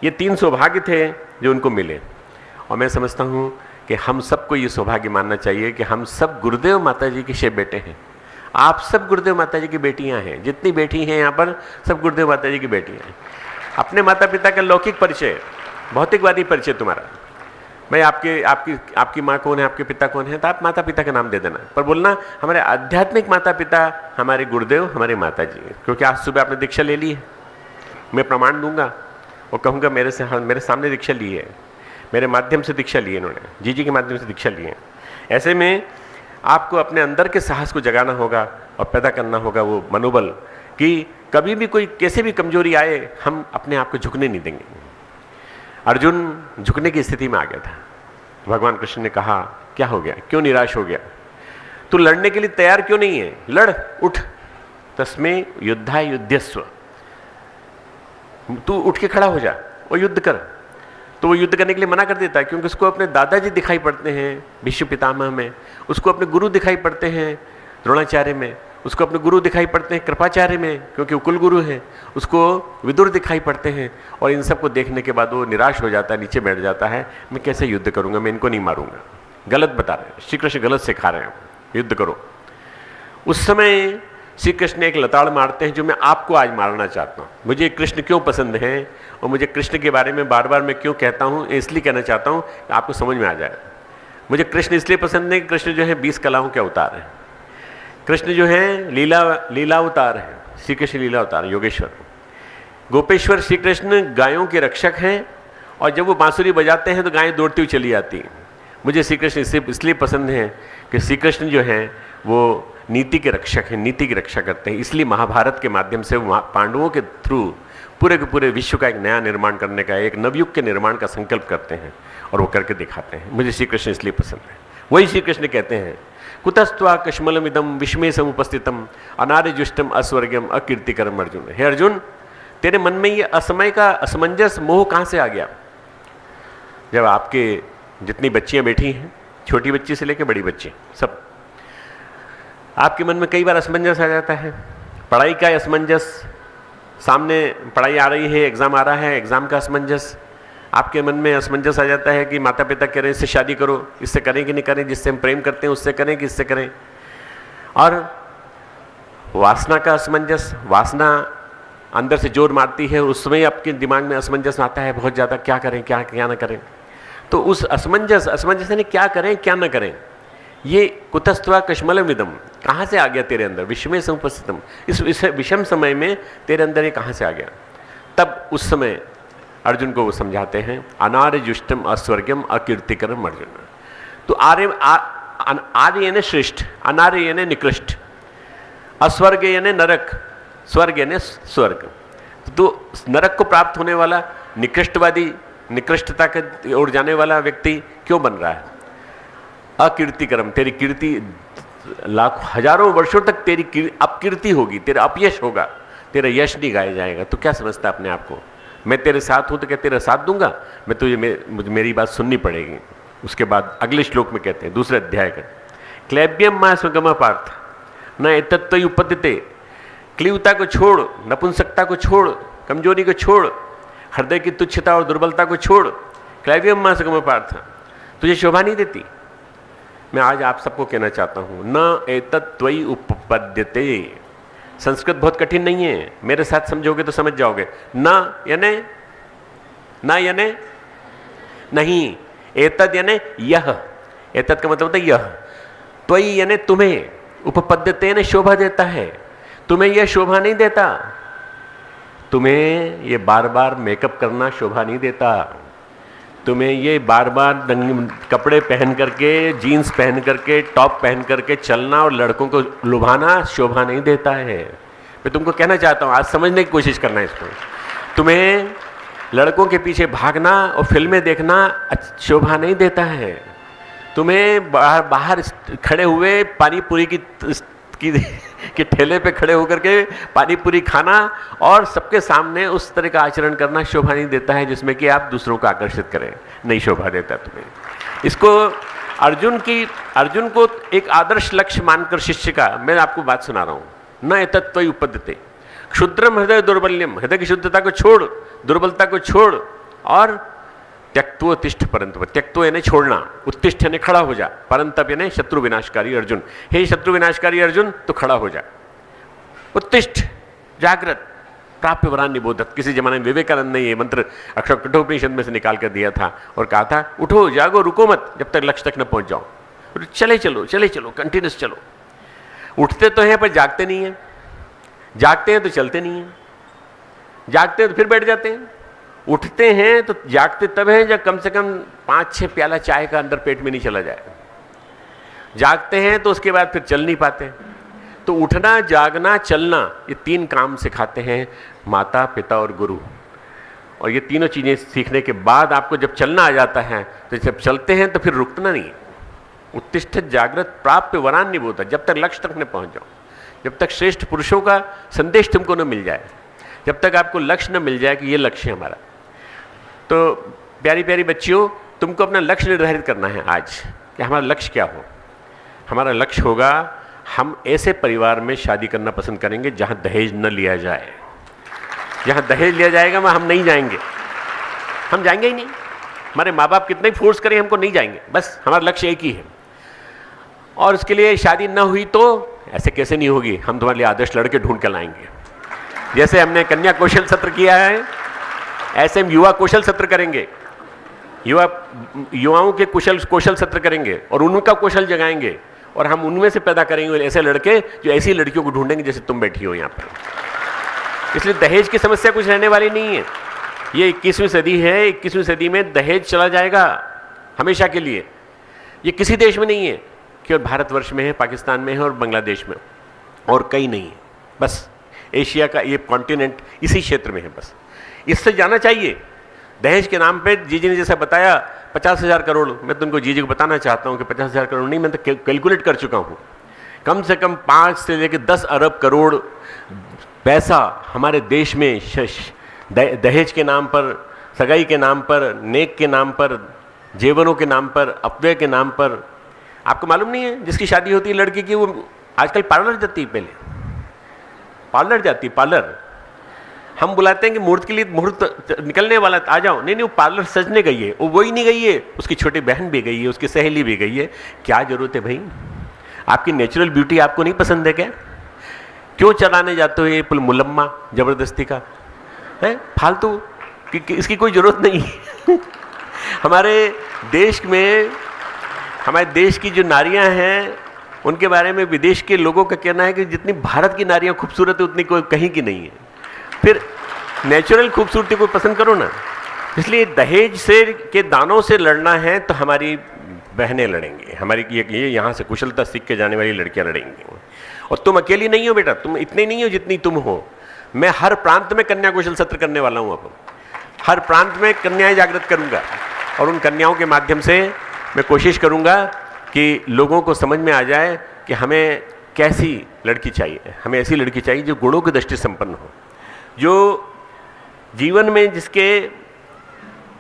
ये 3 सौभाग्य थे जो उनको मिले, और मैं समझता हूँ कि हम सबको ये सौभाग्य मानना चाहिए कि हम सब गुरुदेव माता जी के बेटे हैं। आप सब गुरुदेव माता जी की बेटियाँ हैं, जितनी बेटी हैं यहाँ पर सब गुरुदेव माता जी की बेटियाँ हैं। अपने माता पिता का लौकिक परिचय, भौतिकवादी परिचय तुम्हारा, भाई आपकी माँ कौन है, आपके पिता कौन है, तो आप माता पिता का नाम दे देना, पर बोलना हमारे आध्यात्मिक माता पिता हमारे गुरुदेव, हमारे माता जी। क्योंकि आज सुबह आपने दीक्षा ले ली है, मैं प्रमाण दूंगा और कहूँगा मेरे सामने दीक्षा ली है, मेरे माध्यम से दीक्षा ली है इन्होंने, जीजी के माध्यम से दीक्षा ली है। ऐसे में आपको अपने अंदर के साहस को जगाना होगा और पैदा करना होगा वो मनोबल कि कभी भी कोई कैसे भी कमजोरी आए हम अपने आप को झुकने नहीं देंगे। अर्जुन झुकने की स्थिति में आ गया था। भगवान कृष्ण ने कहा क्या हो गया, क्यों निराश हो गया, तू लड़ने के लिए तैयार क्यों नहीं है, लड़, उठ, तस्मै युद्धा युध्यस्व, तू उठ के खड़ा हो जा और युद्ध कर। तो वो युद्ध करने के लिए मना कर देता है क्योंकि उसको अपने दादाजी दिखाई पड़ते हैं भीष्म पितामह में, उसको अपने गुरु दिखाई पड़ते हैं द्रोणाचार्य में, उसको अपने गुरु दिखाई पड़ते हैं कृपाचार्य में क्योंकि वो कुल गुरु हैं, उसको विदुर दिखाई पड़ते हैं। और इन सबको देखने के बाद वो निराश हो जाता है, नीचे बैठ जाता है, मैं कैसे युद्ध करूंगा, मैं इनको नहीं मारूंगा। गलत बता रहे हैं, श्री कृष्ण गलत सिखा रहे हैं, युद्ध करो। उस समय श्री कृष्ण एक लताड़ मारते हैं जो मैं आपको आज मारना चाहता हूँ। मुझे कृष्ण क्यों पसंद है और मुझे कृष्ण के बारे में बार बार मैं क्यों कहता हूँ, इसलिए कहना चाहता हूँ कि आपको समझ में आ जाए। मुझे कृष्ण इसलिए पसंद है कि कृष्ण जो है 20 कलाओं के अवतार हैं। कृष्ण जो है लीला अवतार है, श्री कृष्ण लीला अवतार योगेश्वर। गोपेश्वर श्री कृष्ण गायों के रक्षक हैं, और जब वो बांसुरी बजाते हैं तो गायें दौड़ती हुई चली आती हैं। मुझे श्री कृष्ण इसलिए पसंद है कि श्री कृष्ण जो हैं वो नीति के रक्षक हैं, नीति की रक्षा करते हैं। इसलिए महाभारत के माध्यम से वो पांडवों के थ्रू पूरे के पूरे विश्व का एक नया निर्माण करने का, एक नवयुग के निर्माण का संकल्प करते हैं और वो करके दिखाते हैं। मुझे श्री कृष्ण इसलिए पसंद है। वही श्री कृष्ण कहते हैं, कुतस्त्वा कश्मलमिदम विस्मय समुपस्थितम अनार्यजुष्टम अस्वर्गम अकीर्तिकरम अर्जुन। हे अर्जुन, तेरे मन में ये असमय का असमंजस मोह कहाँ से आ गया? जब आपके जितनी बच्चियां बैठी हैं, छोटी बच्ची से लेकर बड़ी बच्ची सब, आपके मन में कई बार असमंजस आ जाता है। पढ़ाई का असमंजस, सामने पढ़ाई आ रही है, एग्ज़ाम आ रहा है, एग्ज़ाम का असमंजस, आपके मन में असमंजस आ जाता है कि माता पिता कह रहे हैं इससे शादी करो, इससे करें कि नहीं करें, जिससे हम प्रेम करते हैं उससे करें कि इससे करें। और वासना का असमंजस, वासना अंदर से जोर मारती है, उस समय आपके दिमाग में असमंजस आता है बहुत ज़्यादा, क्या करें क्या ना करें। तो उस असमंजस यानी क्या करें क्या ना करें, ये कुतस्त्वा कश्मलम विदम कहाँ से आ गया तेरे अंदर, विषमय समुपस्थितम, इस विषम समय में तेरे अंदर ये कहाँ से आ गया? तब उस समय अर्जुन को वो समझाते हैं, अनार्यजुष्टम अस्वर्गम अकीर्तिकरम अर्जुन। तो आर्य यानी श्रेष्ठ, अनार्य यानी निकृष्ट, अस्वर्ग यानी नरक, स्वर्ग यानी स्वर्ग। तो नरक को प्राप्त होने वाला निकृष्टवादी, निकृष्टता के ओर जाने वाला व्यक्ति क्यों बन रहा है? अकीर्तिकरम, तेरी कीर्ति लाखों हजारों वर्षों तक तेरी अपकीर्ति होगी, तेरा अपयश होगा, तेरा यश नहीं गाया जाएगा। तो क्या समझता है अपने आप को? मैं तेरे साथ हूं तो क्या तेरा साथ दूंगा? मैं तुझे मेरी बात सुननी पड़ेगी। उसके बाद अगले श्लोक में कहते हैं, दूसरे अध्याय का, क्लैब्यम मा स्वगम पार्थ न एतत्त्वयि उपपद्यते। क्लीवता को छोड़, नपुंसकता को छोड़, कमजोरी को छोड़, हृदय की तुच्छता और दुर्बलता को छोड़। क्लैब्यम मा स्वगम पार्थ, तुझे शोभा नहीं देती। मैं आज आप सबको कहना चाहता हूं, न एतत्त्वयि उपपद्यते। संस्कृत बहुत कठिन नहीं है, मेरे साथ समझोगे तो समझ जाओगे। न यानी नहीं, एतद यानी यह, एतद का मतलब होता है यह, त्वयि यानी तुम्हें, उपपद्यते यानी शोभा देता है। तुम्हें यह शोभा नहीं देता, तुम्हें ये बार बार मेकअप करना शोभा नहीं देता, तुम्हें ये बार बार कपड़े पहन करके, जीन्स पहन करके, टॉप पहन करके चलना और लड़कों को लुभाना शोभा नहीं देता है। मैं तुमको कहना चाहता हूँ, आज समझने की कोशिश करना है इसको। तुम्हें लड़कों के पीछे भागना और फिल्में देखना शोभा नहीं देता है। तुम्हें बाहर खड़े हुए पानी पूरी के ठेले पे खड़े होकर के पानी पूरी खाना और सबके सामने उस तरह का आचरण करना शोभा नहीं देता है जिसमें कि आप दूसरों को आकर्षित करें, नहीं शोभा देता तुम्हें। इसको अर्जुन को एक आदर्श लक्ष्य मानकर शिष्य का मैं आपको बात सुना रहा हूँ। न एतत्त्वयि उपपद्यते क्षुद्रम हृदय दौर्बल्यम, हृदय की शुद्धता को छोड़, दुर्बलता को छोड़, और त्यक्त्व तिष्ठ परंतप। त्यक्त्व यानी छोड़ना, उत्तिष्ठ यानी खड़ा हो जा, परंतप यानी शत्रु विनाशकारी अर्जुन। हे शत्रु विनाशकारी अर्जुन, तो खड़ा हो जा, उत्तिष्ठ, जागृत, प्राप्य वरान निबोधत। किसी जमाने में विवेकानंद ने ये मंत्र अक्षर कठोपनिषद में से निकाल कर दिया था और कहा था, उठो जागो, रुको मत जब तक लक्ष्य तक न पहुंच जाओ, चले चलो कंटिन्यूस चलो। उठते तो हैं पर जागते नहीं हैं, जागते हैं तो चलते नहीं हैं, जागते हैं तो फिर बैठ जाते हैं। उठते हैं तो जागते तब हैं जब कम से कम 5-6 प्याला चाय का अंदर पेट में नहीं चला जाए। जागते हैं तो उसके बाद फिर चल नहीं पाते। तो उठना, जागना, चलना, ये 3 काम सिखाते हैं माता, पिता और गुरु। और ये तीनों चीज़ें सीखने के बाद आपको जब चलना आ जाता है तो जब चलते हैं तो फिर रुकना नहीं। उत्तिष्ठ जागृत प्राप्य वरान निबोधत, जब तक लक्ष्य तक न पहुंच जाओ, जब तक श्रेष्ठ पुरुषों का संदेश तुमको न मिल जाए, जब तक आपको लक्ष्य न मिल जाए कि ये लक्ष्य है हमारा। तो प्यारी प्यारी बच्चियों, तुमको अपना लक्ष्य निर्धारित करना है आज कि हमारा लक्ष्य क्या हो। हमारा लक्ष्य होगा, हम ऐसे परिवार में शादी करना पसंद करेंगे जहां दहेज न लिया जाए। जहां दहेज लिया जाएगा वहां हम नहीं जाएंगे, हम जाएंगे ही नहीं। हमारे माँ बाप कितने ही फोर्स करें हमको नहीं जाएंगे, बस हमारा लक्ष्य एक ही है। और उसके लिए शादी न हुई तो ऐसे कैसे नहीं होगी, हम तुम्हारे लिए आदर्श लड़के ढूंढ कर लाएंगे। जैसे हमने कन्या कौशल सत्र किया है, ऐसे हम युवा कौशल सत्र करेंगे। युवाओं के कौशल सत्र करेंगे और उनका कौशल जगाएंगे, और हम उनमें से पैदा करेंगे ऐसे लड़के जो ऐसी लड़कियों को ढूंढेंगे जैसे तुम बैठी हो यहाँ पर। इसलिए दहेज की समस्या कुछ रहने वाली नहीं है। ये 21वीं सदी है, 21वीं सदी में दहेज चला जाएगा हमेशा के लिए। ये किसी देश में नहीं है, केवल भारतवर्ष में है, पाकिस्तान में है और बांग्लादेश में, और कहीं नहीं है। बस एशिया का ये कॉन्टिनेंट इसी क्षेत्र में है। बस इससे जाना चाहिए। दहेज के नाम पे जीजी ने जैसा बताया 50,000 करोड़, मैं तुमको जीजी को बताना चाहता हूँ कि 50,000 करोड़ नहीं, मैं तो कैलकुलेट कर चुका हूँ, कम से कम 5 से लेकर 10 अरब करोड़ पैसा हमारे देश में दहेज के नाम पर, सगाई के नाम पर, नेक के नाम पर, जेवरों के नाम पर, अपव्यय के नाम पर। आपको मालूम नहीं है, जिसकी शादी होती है लड़की की, वो आजकल पार्लर जाती है, पहले पार्लर जाती है। पार्लर हम बुलाते हैं कि मुहूर्त के लिए, मुहूर्त निकलने वाला आ जाओ, नहीं वो पार्लर सजने गई है, वो वही नहीं गई है, उसकी छोटी बहन भी गई है, उसकी सहेली भी गई है। क्या जरूरत है भाई? आपकी नेचुरल ब्यूटी आपको नहीं पसंद है क्या? क्यों चलाने जाते हो ये मुलम्मा जबरदस्ती का है फालतू इसकी कोई जरूरत नहीं है। हमारे देश में, हमारे देश की जो नारियां हैं उनके बारे में विदेश के लोगों का कहना है कि जितनी भारत की नारियां खूबसूरत है उतनी कोई कहीं की नहीं है। फिर नेचुरल खूबसूरती को पसंद करो ना। इसलिए दहेज से के दानों से लड़ना है तो हमारी बहनें लड़ेंगी, हमारी ये यहाँ से कुशलता सीख के जाने वाली लड़कियां लड़ेंगी। और तुम अकेली नहीं हो बेटा, तुम इतनी नहीं हो जितनी तुम हो। मैं हर प्रांत में कन्या कौशल सत्र करने वाला हूँ। अब हर प्रांत में कन्याएं जागृत करूँगा और उन कन्याओं के माध्यम से मैं कोशिश करूँगा कि लोगों को समझ में आ जाए कि हमें कैसी लड़की चाहिए। हमें ऐसी लड़की चाहिए जो गुणों की दृष्टि संपन्न हो, जो जीवन में जिसके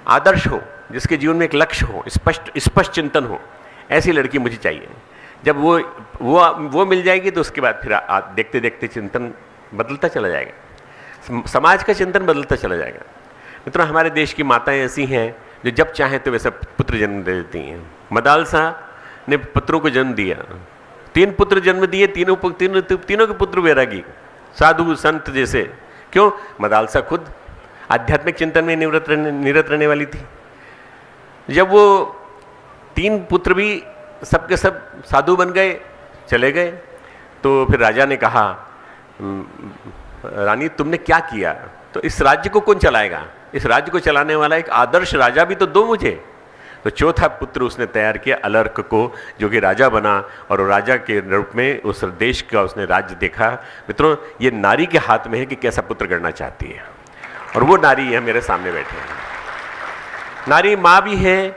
आदर्श हो, जिसके जीवन में एक लक्ष्य हो, स्पष्ट चिंतन हो, ऐसी लड़की मुझे चाहिए। जब वो मिल जाएगी तो उसके बाद फिर देखते देखते चिंतन बदलता चला जाएगा, समाज का चिंतन बदलता चला जाएगा। मित्रों, हमारे देश की माताएं ऐसी हैं जो जब चाहें तो वैसा पुत्र जन्म दे देती हैं। मदालसा ने पुत्रों को जन्म दिया, 3 पुत्र जन्म दिए, तीनों के पुत्र वैरागी, साधु संत जैसे। क्यों? मदालसा खुद आध्यात्मिक चिंतन में निरत रहने वाली थी। जब वो 3 पुत्र भी सबके सब साधु बन गए, चले गए, तो फिर राजा ने कहा, रानी तुमने क्या किया? तो इस राज्य को कौन चलाएगा? इस राज्य को चलाने वाला एक आदर्श राजा भी तो दो मुझे। तो चौथा पुत्र उसने तैयार किया, अलर्क को, जो कि राजा बना और राजा के रूप में उस देश का उसने राज्य देखा। मित्रों, ये नारी के हाथ में है कि कैसा पुत्र गढ़ना चाहती है, और वो नारी है मेरे सामने बैठे हैं। नारी माँ भी है,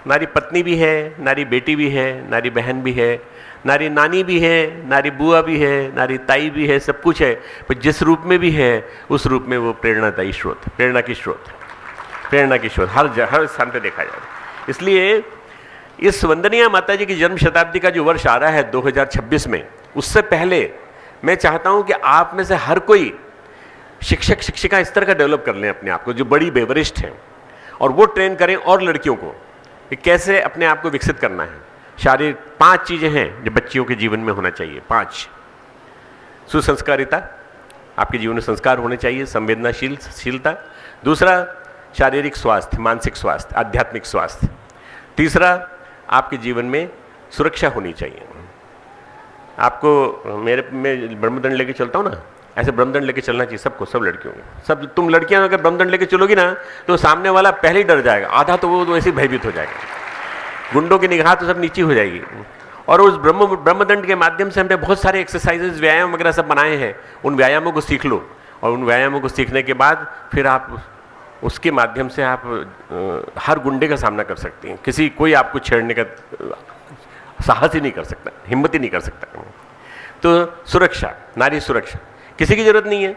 नारी पत्नी भी है, नारी बेटी भी है, नारी बहन भी है, नारी नानी भी है, नारी बुआ भी है, नारी ताई भी है, सब कुछ है। पर जिस रूप में भी है उस रूप में वो प्रेरणादायी स्रोत, प्रेरणा की स्रोत हर स्थान पे देखा जाए। इसलिए इस वंदनीय माता जी की जन्म शताब्दी का जो वर्ष आ रहा है 2026 में, उससे पहले मैं चाहता हूं कि आप में से हर कोई शिक्षक शिक्षिका इस तरह का डेवलप कर लें अपने आप को, जो बड़ी वरिष्ठ हैं, और वो ट्रेन करें और लड़कियों को कि कैसे अपने आप को विकसित करना है। शारीरिक 5 चीज़ें हैं जो बच्चियों के जीवन में होना चाहिए। 5, सुसंस्कारिता, आपके जीवन में संस्कार होने चाहिए, संवेदनाशीलता। दूसरा, शारीरिक स्वास्थ्य, मानसिक स्वास्थ्य, आध्यात्मिक स्वास्थ्य। तीसरा, आपके जीवन में सुरक्षा होनी चाहिए। आपको मैं ब्रह्मदंड लेके चलता हूँ ना, ऐसे ब्रह्मदंड लेके चलना चाहिए सबको, सब लड़कियों को। सब तुम लड़कियां अगर ब्रह्मदंड लेके चलोगी ना तो सामने वाला पहले ही डर जाएगा, आधा तो वो ऐसे भयभीत हो जाएगा, गुंडों की निगाह तो सब नीची हो जाएगी। और उस ब्रह्मदंड के माध्यम से हमने बहुत सारे एक्सरसाइजेज, व्यायाम वगैरह सब बनाए हैं। उन व्यायामों को सीख लो, और उन व्यायामों को सीखने के बाद फिर आप उसके माध्यम से आप हर गुंडे का सामना कर सकते हैं। कोई आपको छेड़ने का साहस ही नहीं कर सकता, हिम्मत ही नहीं कर सकता। तो सुरक्षा, नारी सुरक्षा, किसी की जरूरत नहीं है।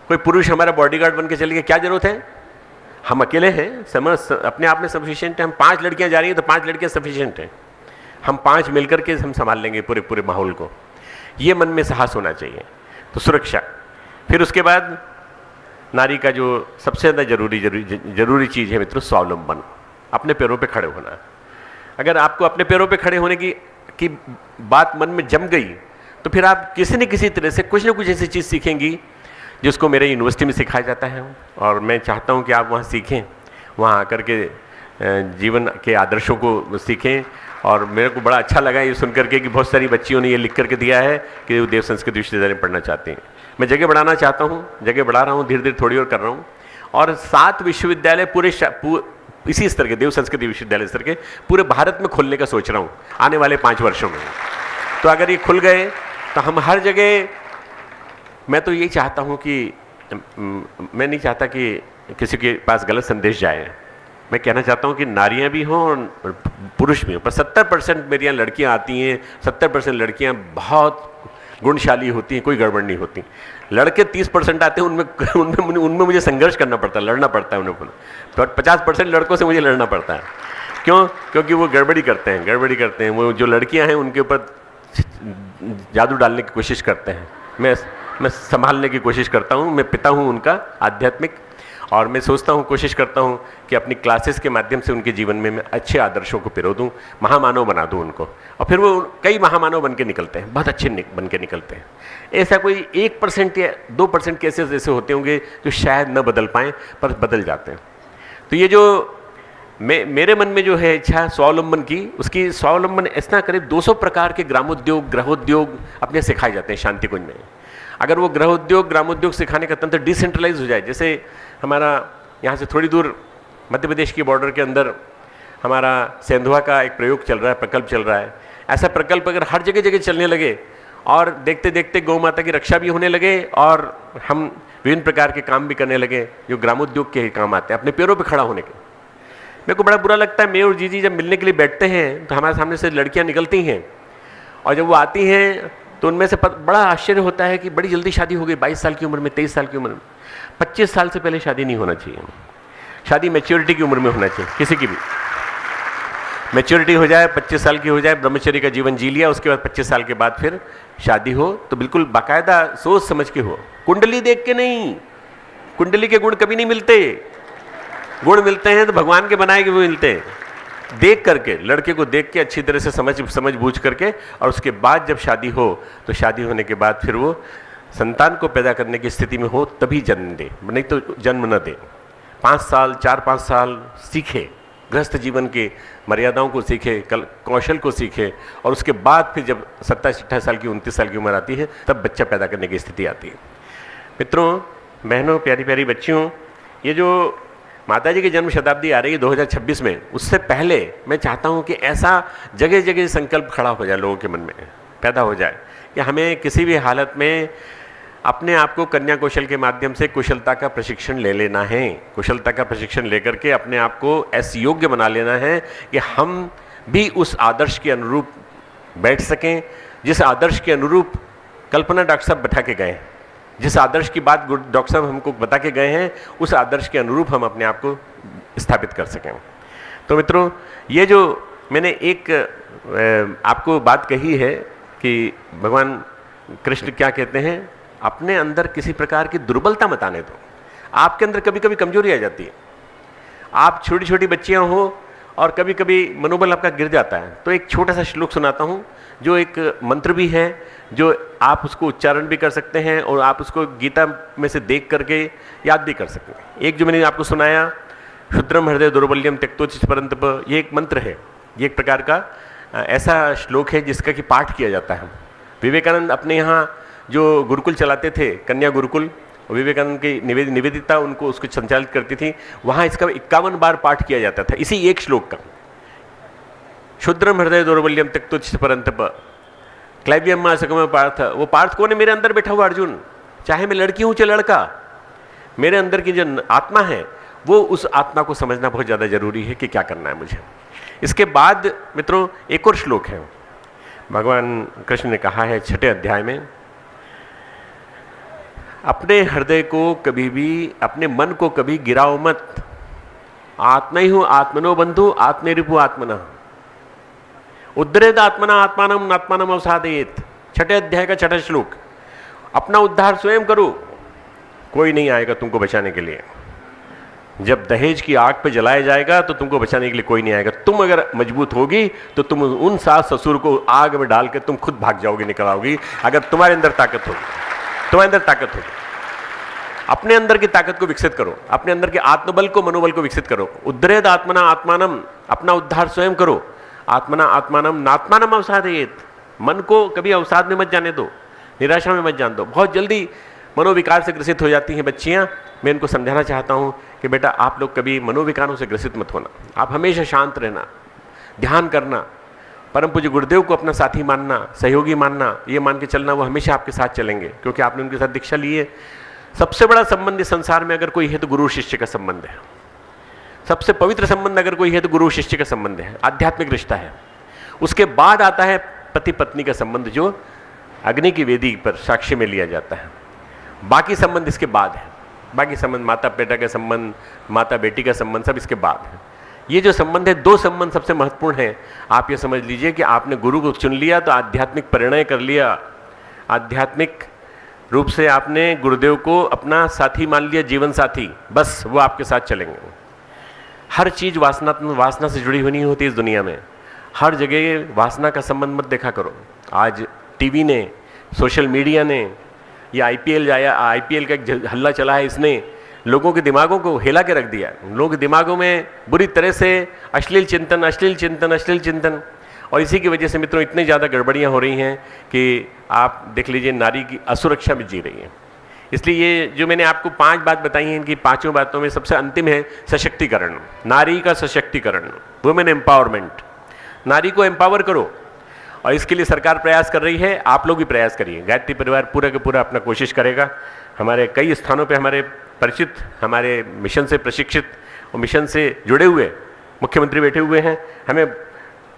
कोई पुरुष हमारा बॉडीगार्ड बन के चले गया, क्या जरूरत है? हम अकेले हैं, अपने आप में सफिशिएंट है। हम 5 लड़कियां जा रही हैं तो 5 लड़कियां सफिशिएंट हैं। हम 5 मिलकर के हम संभाल लेंगे पूरे माहौल को। ये मन में साहस होना चाहिए। तो सुरक्षा। फिर उसके बाद नारी का जो सबसे ज़्यादा जरूरी चीज़ है मित्रों, स्वावलंबन, अपने पैरों पे खड़े होना। अगर आपको अपने पैरों पे खड़े होने की बात मन में जम गई तो फिर आप किसी न किसी तरह से कुछ न कुछ ऐसी चीज़ सीखेंगी जिसको मेरे यूनिवर्सिटी में सिखाया जाता है, और मैं चाहता हूं कि आप वहां सीखें, वहां आकर के जीवन के आदर्शों को सीखें। और मेरे को बड़ा अच्छा लगा ये सुन करके कि बहुत सारी बच्चियों ने ये लिख करके दिया है कि वो देव संस्कृत विश्वविद्यालय में पढ़ना चाहते हैं। मैं जगह बढ़ाना चाहता हूँ, जगह बढ़ा रहा हूँ, धीरे धीरे थोड़ी और कर रहा हूँ। और 7 विश्वविद्यालय पूरे इसी स्तर के, देव संस्कृत विश्वविद्यालय स्तर के पूरे भारत में खोलने का सोच रहा हूँ आने वाले 5 वर्षों में। तो अगर ये खुल गए तो हम हर जगह, मैं तो यही चाहता हूँ कि मैं नहीं चाहता कि किसी के पास गलत संदेश जाए। मैं कहना चाहता हूँ कि नारियाँ भी हों और पुरुष भी हों, पर 70% मेरी यहाँ लड़कियाँ आती हैं, 70% लड़कियाँ बहुत गुणशाली होती हैं, कोई गड़बड़ नहीं होती। लड़के 30% आते हैं, उनमें मुझे संघर्ष करना पड़ता है, लड़ना पड़ता है उन्हें। तो 50% लड़कों से मुझे लड़ना पड़ता है। क्यों? क्योंकि वो गड़बड़ी करते हैं। वो जो लड़कियां हैं उनके ऊपर जादू डालने की कोशिश करते हैं। मैं संभालने की कोशिश करता हूँ, मैं पिता हूँ उनका आध्यात्मिक, और मैं सोचता हूँ, कोशिश करता हूँ कि अपनी क्लासेस के माध्यम से उनके जीवन में मैं अच्छे आदर्शों को पिरो दूँ, महामानव बना दूँ उनको। और फिर वो कई महामानव बन के निकलते हैं, बहुत अच्छे बन के निकलते हैं। ऐसा कोई 1% या 2% केसेस ऐसे होते होंगे जो शायद न बदल पाएँ, पर बदल जाते हैं। तो ये जो मेरे मन में जो है इच्छा स्वावलंबन की, उसकी स्वावलंबन ऐसा करीब 200 प्रकार के ग्रामोद्योग, गृहोद्योग अपने सिखाए जाते हैं शांति कुंज में। अगर वो गृहोद्योग, ग्रामोद्योग सिखाने का तंत्र डिसेंट्रलाइज हो जाए, जैसे हमारा यहाँ से थोड़ी दूर मध्य प्रदेश की बॉर्डर के अंदर हमारा सेंधवा का एक प्रयोग चल रहा है, प्रकल्प चल रहा है। ऐसा प्रकल्प अगर हर जगह जगह चलने लगे और देखते देखते गौ माता की रक्षा भी होने लगे और हम विभिन्न प्रकार के काम भी करने लगे जो ग्रामोद्योग के काम आते हैं, अपने पैरों पे खड़ा होने के। मेरे को बड़ा बुरा लगता है, मैं और जीजी जब मिलने के लिए बैठते हैं तो हमारे सामने से लड़कियां निकलती हैं और जब वो आती हैं तो उनमें से बड़ा आश्चर्य होता है कि बड़ी जल्दी शादी हो गई, 22 साल की उम्र में, 23 साल की उम्र में। 25 साल से पहले शादी नहीं होना चाहिए। शादी मैच्योरिटी की उम्र में होना चाहिए, किसी की भी मैच्योरिटी हो जाए, 25 साल की हो जाए, ब्रह्मचर्य का जीवन जी लिया, उसके बाद 25 साल के बाद फिर शादी हो तो बिल्कुल बाकायदा सोच समझ के हो, कुंडली देख के नहीं। कुंडली के गुण कभी नहीं मिलते, गुण मिलते हैं तो भगवान के बनाए हुए मिलते हैं। देख करके, लड़के को देख के अच्छी तरह से समझ बूझ करके, और उसके बाद जब शादी हो तो शादी होने के बाद फिर वो संतान को पैदा करने की स्थिति में हो तभी जन्म दे, नहीं तो जन्म न दे। 5 साल 4-5 साल सीखे, गृहस्थ जीवन के मर्यादाओं को सीखे, कौशल को सीखे, और उसके बाद फिर जब 27-28 साल की 29 साल की उम्र आती है तब बच्चा पैदा करने की स्थिति आती है। मित्रों, बहनों, प्यारी प्यारी बच्चियों, ये जो माता जी की जन्म शताब्दी आ रही है 2026 में, उससे पहले मैं चाहता हूँ कि ऐसा जगह जगह संकल्प खड़ा हो जाए, लोगों के मन में पैदा हो जाए कि हमें किसी भी हालत में अपने आप को कन्या कौशल के माध्यम से कुशलता का प्रशिक्षण ले लेना है। कुशलता का प्रशिक्षण लेकर के अपने आप को ऐसे योग्य बना लेना है कि हम भी उस आदर्श के अनुरूप बैठ सकें, जिस आदर्श के अनुरूप कल्पना डॉक्टर साहब बैठा के गए, जिस आदर्श की बात डॉक्टर साहब हमको बता के गए हैं, उस आदर्श के अनुरूप हम अपने आप को स्थापित कर सकें। तो मित्रों, ये जो मैंने एक आपको बात कही है कि भगवान कृष्ण क्या कहते हैं, अपने अंदर किसी प्रकार की दुर्बलता मत आने दो। आपके अंदर कभी कभी कमजोरी आ जाती है, आप छोटी छोटी बच्चियां हो और कभी कभी मनोबल आपका गिर जाता है। तो एक छोटा सा श्लोक सुनाता हूं जो एक मंत्र भी है, जो आप उसको उच्चारण भी कर सकते हैं और आप उसको गीता में से देख करके याद भी कर सकते हैं। एक जो मैंने आपको सुनाया, क्षुद्रम हृदय दौर्बल्यम त्यक्तोचित परंतप, ये एक मंत्र है, ये एक प्रकार का ऐसा श्लोक है जिसका कि पाठ किया जाता है। विवेकानंद अपने यहाँ जो गुरुकुल चलाते थे, कन्या गुरुकुल, विवेकानंद की निवेदिता उनको उसको संचालित करती थी, वहाँ इसका 51 बार पाठ किया जाता था, इसी एक श्लोक का। क्षुद्रम हृदय दौर्बल्यम त्यक्तोचित परंतप क्लैव्यम सकम पार्थ। वो पार्थ कौन है? मेरे अंदर बैठा हुआ अर्जुन, चाहे मैं लड़की हूँ चाहे लड़का, मेरे अंदर की जो आत्मा है वो, उस आत्मा को समझना बहुत ज़्यादा जरूरी है कि क्या करना है मुझे। इसके बाद मित्रों एक और श्लोक है, भगवान कृष्ण ने कहा है 6ठे अध्याय में, अपने हृदय को कभी भी, अपने मन को कभी गिराओ मत। आत्मा ही हूँ आत्मनो बंधु आत्मे रिपु आत्मना उद्धरेद आत्मना आत्मानम आत्मानम अवसादेत। 6ठे अध्याय का 6ठा श्लोक। अपना उद्धार स्वयं करो, कोई नहीं आएगा तुमको बचाने के लिए। जब दहेज की आग पे जलाया जाएगा तो तुमको बचाने के लिए कोई नहीं आएगा। तुम अगर मजबूत होगी तो तुम उन सास ससुर को आग में डाल के तुम खुद भाग जाओगी, निकल आओगी, अगर तुम्हारे अंदर ताकत होगी, तुम्हारे अंदर ताकत होगी। अपने अंदर की ताकत को विकसित करो, अपने अंदर के आत्मबल को, मनोबल को विकसित करो। उद्धरेद आत्मना आत्मानम, अपना उद्धार स्वयं करो। आत्मना आत्मानम नात्मानम अवसादयेत, मन को कभी अवसाद में मत जाने दो, निराशा में मत जाने दो। बहुत जल्दी मनोविकार से ग्रसित हो जाती हैं बच्चियां। मैं इनको समझाना चाहता हूं कि बेटा आप लोग कभी मनोविकारों से ग्रसित मत होना, आप हमेशा शांत रहना, ध्यान करना, परम पूज्य गुरुदेव को अपना साथी मानना, सहयोगी मानना, ये मान के चलना वो हमेशा आपके साथ चलेंगे, क्योंकि आपने उनके साथ दीक्षा ली है। सबसे बड़ा संबंध इस संसार में अगर कोई है तो गुरु शिष्य का संबंध है। सबसे पवित्र संबंध अगर कोई है तो गुरु शिष्य का संबंध है, आध्यात्मिक रिश्ता है। उसके बाद आता है पति पत्नी का संबंध, जो अग्नि की वेदी पर साक्ष्य में लिया जाता है। बाकी संबंध इसके बाद है, बाकी संबंध माता पिता का संबंध, माता बेटी का संबंध, सब इसके बाद है। ये जो संबंध है, दो संबंध सबसे महत्वपूर्ण है। आप ये समझ लीजिए कि आपने गुरु को चुन लिया तो आध्यात्मिक परिणय कर लिया, आध्यात्मिक रूप से आपने गुरुदेव को अपना साथी मान लिया, जीवन साथी, बस वो आपके साथ चलेंगे। हर चीज़ वासना से जुड़ी हुई नहीं होती इस दुनिया में। हर जगह वासना का संबंध मत देखा करो। आज टीवी ने, सोशल मीडिया ने, ये आईपीएल का एक हल्ला चला है, इसने लोगों के दिमागों को हिला के रख दिया। लोगों के दिमागों में बुरी तरह से अश्लील चिंतन, और इसी की वजह से मित्रों इतनी ज़्यादा गड़बड़ियाँ हो रही हैं कि आप देख लीजिए नारी की असुरक्षा में जी रही है। इसलिए ये जो मैंने आपको 5 बात बताई हैं, इनकी 5 बातों में सबसे अंतिम है सशक्तिकरण, नारी का सशक्तिकरण, वुमेन एम्पावरमेंट। नारी को एम्पावर करो, और इसके लिए सरकार प्रयास कर रही है, आप लोग भी प्रयास करिए। गायत्री परिवार पूरा का पूरा अपना कोशिश करेगा। हमारे कई स्थानों पे हमारे परिचित, हमारे मिशन से प्रशिक्षित और मिशन से जुड़े हुए मुख्यमंत्री बैठे हुए हैं। हमें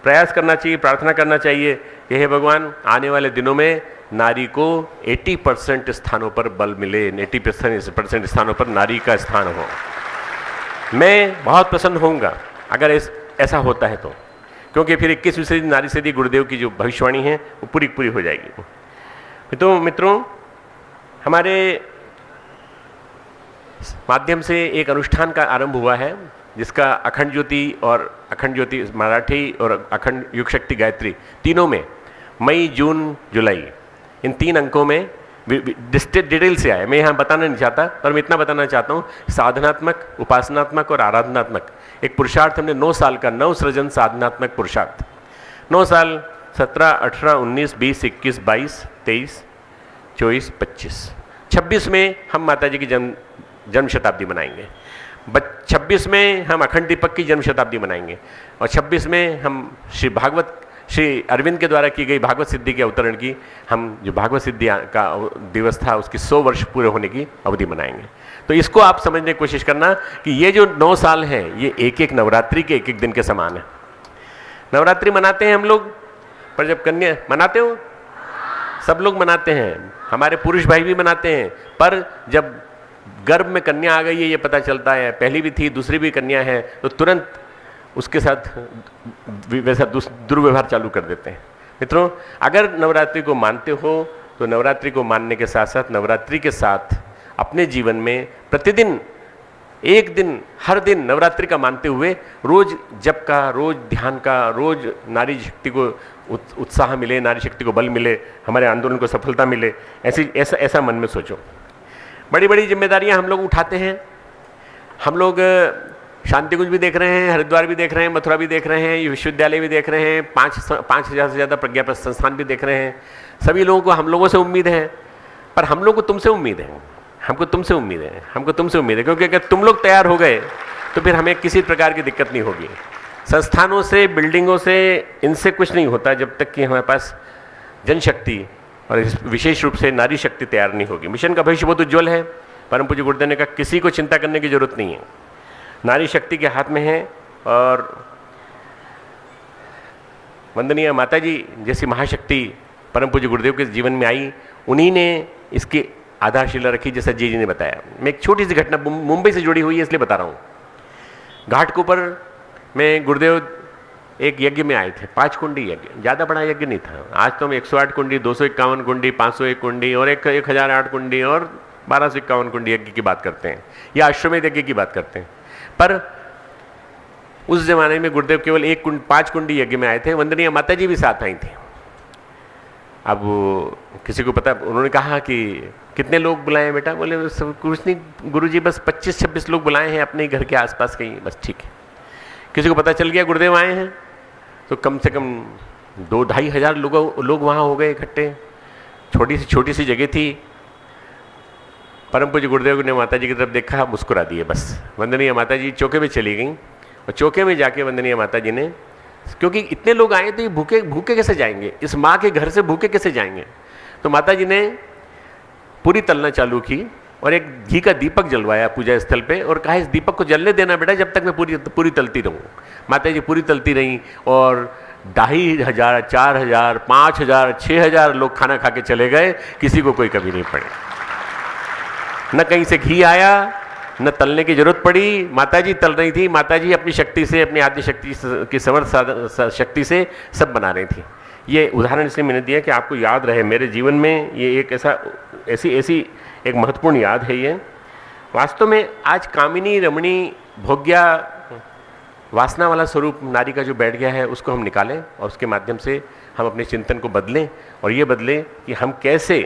प्रयास करना चाहिए, प्रार्थना करना चाहिए कि हे भगवान, आने वाले दिनों में नारी को 80% स्थानों पर बल मिले, 80% स्थानों पर नारी का स्थान हो। मैं बहुत प्रसन्न होऊंगा अगर ऐसा होता है तो, क्योंकि फिर 21वीं सदी नारी सदी गुरुदेव की जो भविष्यवाणी है वो पूरी हो जाएगी। तो मित्रों, हमारे माध्यम से एक अनुष्ठान का आरंभ हुआ है, जिसका अखंड ज्योति मराठी और अखंड युग शक्ति गायत्री तीनों में मई, जून, जुलाई, इन 3 अंकों में डिटेल से आया। मैं यहाँ बताना नहीं चाहता, पर मैं इतना बताना चाहता हूँ, साधनात्मक, उपासनात्मक और आराधनात्मक एक पुरुषार्थ हमने 9 साल का, 9 सृजन साधनात्मक पुरुषार्थ, 9 साल 17, 18, 19, 20, 21, 22, 23, 24, 25, 26 में हम माता जी की जन्म शताब्दी मनाएंगे। 26 में हम अखंड दीपक की जन्म शताब्दी मनाएंगे, और 26 में हम श्री अरविंद के द्वारा की गई भागवत सिद्धि के अवतरण की, हम जो भागवत सिद्धि का दिवस था उसकी 100 वर्ष पूरे होने की अवधि मनाएंगे। तो इसको आप समझने की कोशिश करना कि ये जो 9 साल हैं ये एक नवरात्रि के एक दिन के समान है। नवरात्रि मनाते हैं हम लोग, पर जब कन्या मनाते हो, सब लोग मनाते हैं, हमारे पुरुष भाई भी मनाते हैं, पर जब गर्भ में कन्या आ गई है ये पता चलता है, पहली भी थी दूसरी भी कन्या है, तो तुरंत उसके साथ वैसा दुर्व्यवहार चालू कर देते हैं। मित्रों, अगर नवरात्रि को मानते हो तो नवरात्रि को मानने के साथ साथ नवरात्रि के साथ अपने जीवन में प्रतिदिन एक दिन, हर दिन नवरात्रि का मानते हुए रोज जप का, रोज ध्यान का, रोज नारी शक्ति को उत्साह मिले, नारी शक्ति को बल मिले, हमारे आंदोलन को सफलता मिले, ऐसा मन में सोचो। बड़ी बड़ी जिम्मेदारियां हम लोग उठाते हैं। हम लोग शांति कुंज भी देख रहे हैं, हरिद्वार भी देख रहे हैं, मथुरा भी देख रहे हैं, विश्वविद्यालय भी देख रहे हैं, 5,000 से ज़्यादा प्रज्ञा संस्थान भी देख रहे हैं। सभी लोगों को हम लोगों से उम्मीद है, पर हम लोग को तुमसे उम्मीद है, हमको तुमसे उम्मीद है, क्योंकि अगर तुम लोग तैयार हो गए तो फिर हमें किसी प्रकार की दिक्कत नहीं होगी। संस्थानों से, बिल्डिंगों से, इनसे कुछ नहीं होता जब तक कि हमारे पास जनशक्ति और विशेष रूप से नारी शक्ति तैयार नहीं होगी। मिशन का भविष्य बहुत उज्जवल है। परम पूज्य गुरुदेव ने कहा किसी को चिंता करने की जरूरत नहीं है, नारी शक्ति के हाथ में है। और वंदनीय माता जी जैसी महाशक्ति परम पूज्य गुरुदेव के जीवन में आई, उन्हीं ने इसकी आधारशिला रखी, जैसा जी ने बताया। मैं एक छोटी सी घटना मुंबई से जुड़ी हुई है इसलिए बता रहा हूँ। घाट के ऊपर में गुरुदेव एक यज्ञ में आए थे, 5 कुंडी यज्ञ, ज़्यादा बड़ा यज्ञ नहीं था। आज तो हम 108 कुंडी, 251 कुंडी, 501 कुंडी और 1008 कुंडी और 1251 कुंडी यज्ञ की बात करते हैं, या अश्वमेध यज्ञ की बात करते हैं। पर उस जमाने में गुरुदेव केवल 5 कुंडी यज्ञ में आए थे। वंदनीय माता जी भी साथ आई थी। अब किसी को पता, उन्होंने कहा कि कितने लोग बुलाए बेटा? बोले सब कुछ नहीं गुरुजी, बस 25-26 लोग बुलाए हैं अपने घर के आसपास कहीं, बस ठीक है। किसी को पता चल गया गुरुदेव आए हैं तो कम से कम 2-2.5 हज़ार लोग वहाँ हो गए इकट्ठे। छोटी सी जगह थी। परम पूज्य गुरुदेव ने माता जी की तरफ देखा, मुस्कुरा दिए बस। वंदनीय माता जी चौके में चली गई और चौके में जाके वंदनीय माता जी ने, क्योंकि इतने लोग आए तो ये भूखे कैसे जाएंगे, इस माँ के घर से भूखे कैसे जाएंगे, तो माता जी ने पूरी तलना चालू की और एक घी का दीपक जलवाया पूजा स्थल पे और कहा इस दीपक को जलने देना बेटा जब तक मैं पूरी तलती रहूँ। माता जी पूरी तलती रहीं और 2,500, 4,000, 5,000, 6,000 लोग खाना खा के चले गए, किसी को कोई कमी नहीं पड़ी। न कहीं से घी आया, न तलने की जरूरत पड़ी। माता जी तल रही थी, माता जी अपनी शक्ति से, अपनी आदि शक्ति की समर्थ शक्ति से सब बना रही थी। ये उदाहरण इसलिए मैंने दिया कि आपको याद रहे मेरे जीवन में ये एक ऐसी एक महत्वपूर्ण याद है। ये वास्तव में आज कामिनी, रमणी, भोग्या, वासना वाला स्वरूप नारी का जो बैठ गया है उसको हम निकालें और उसके माध्यम से हम अपने चिंतन को बदलें और ये बदलें कि हम कैसे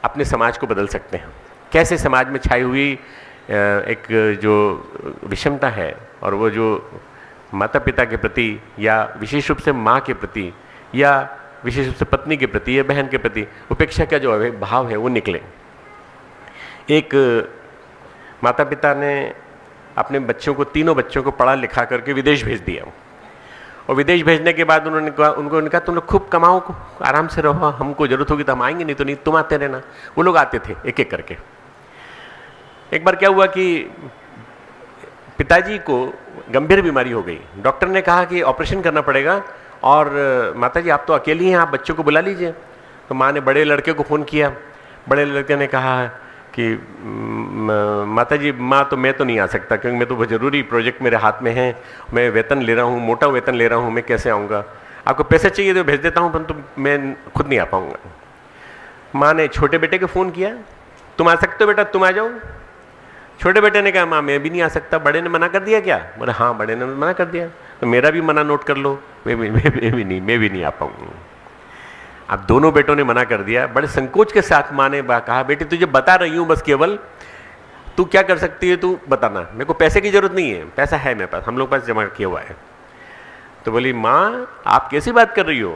अपने समाज को बदल सकते हैं, कैसे समाज में छाई हुई एक जो विषमता है और वो जो माता पिता के प्रति या विशेष रूप से माँ के प्रति या विशेष रूप से पत्नी के प्रति या बहन के प्रति उपेक्षा का जो भाव है वो निकले। एक माता पिता ने अपने बच्चों को, तीनों बच्चों को पढ़ा लिखा करके विदेश भेज दिया और विदेश भेजने के बाद उन्होंने कहा तुम लोग खूब कमाओ, आराम से रहो, हमको जरूरत होगी तो हम आएंगे, नहीं तो नहीं, तुम आते रहना। वो लोग आते थे एक एक करके। एक बार क्या हुआ कि पिताजी को गंभीर बीमारी हो गई। डॉक्टर ने कहा कि ऑपरेशन करना पड़ेगा और माता जी आप तो अकेली हैं, आप बच्चों को बुला लीजिए। तो माँ ने बड़े लड़के को फ़ोन किया। बड़े लड़के ने कहा कि माता जी, मैं तो नहीं आ सकता क्योंकि मैं तो बहुत ज़रूरी प्रोजेक्ट मेरे हाथ में है, मैं वेतन ले रहा हूँ, मोटा वेतन ले रहा हूँ, मैं कैसे आऊँगा? आपको पैसे चाहिए तो भेज देता हूँ, परंतु मैं खुद नहीं आ पाऊँगा। माँ ने छोटे बेटे को फ़ोन किया, तुम आ सकते हो बेटा, तुम आ जाओ। छोटे बेटे ने कहा माँ मैं भी नहीं आ सकता। बड़े ने मना कर दिया क्या? बोले हाँ बड़े ने मना कर दिया। तो मेरा भी मना नोट कर लो, मैं भी नहीं आ पाऊँगा। अब दोनों बेटों ने मना कर दिया। बड़े संकोच के साथ माँ ने कहा बेटे तुझे बता रही हूँ, बस केवल तू क्या कर सकती है तू बताना, मेरे को पैसे की ज़रूरत नहीं है, पैसा है मेरे पास, हम लोग पास जमा किया हुआ है। तो बोली माँ आप कैसी बात कर रही हो,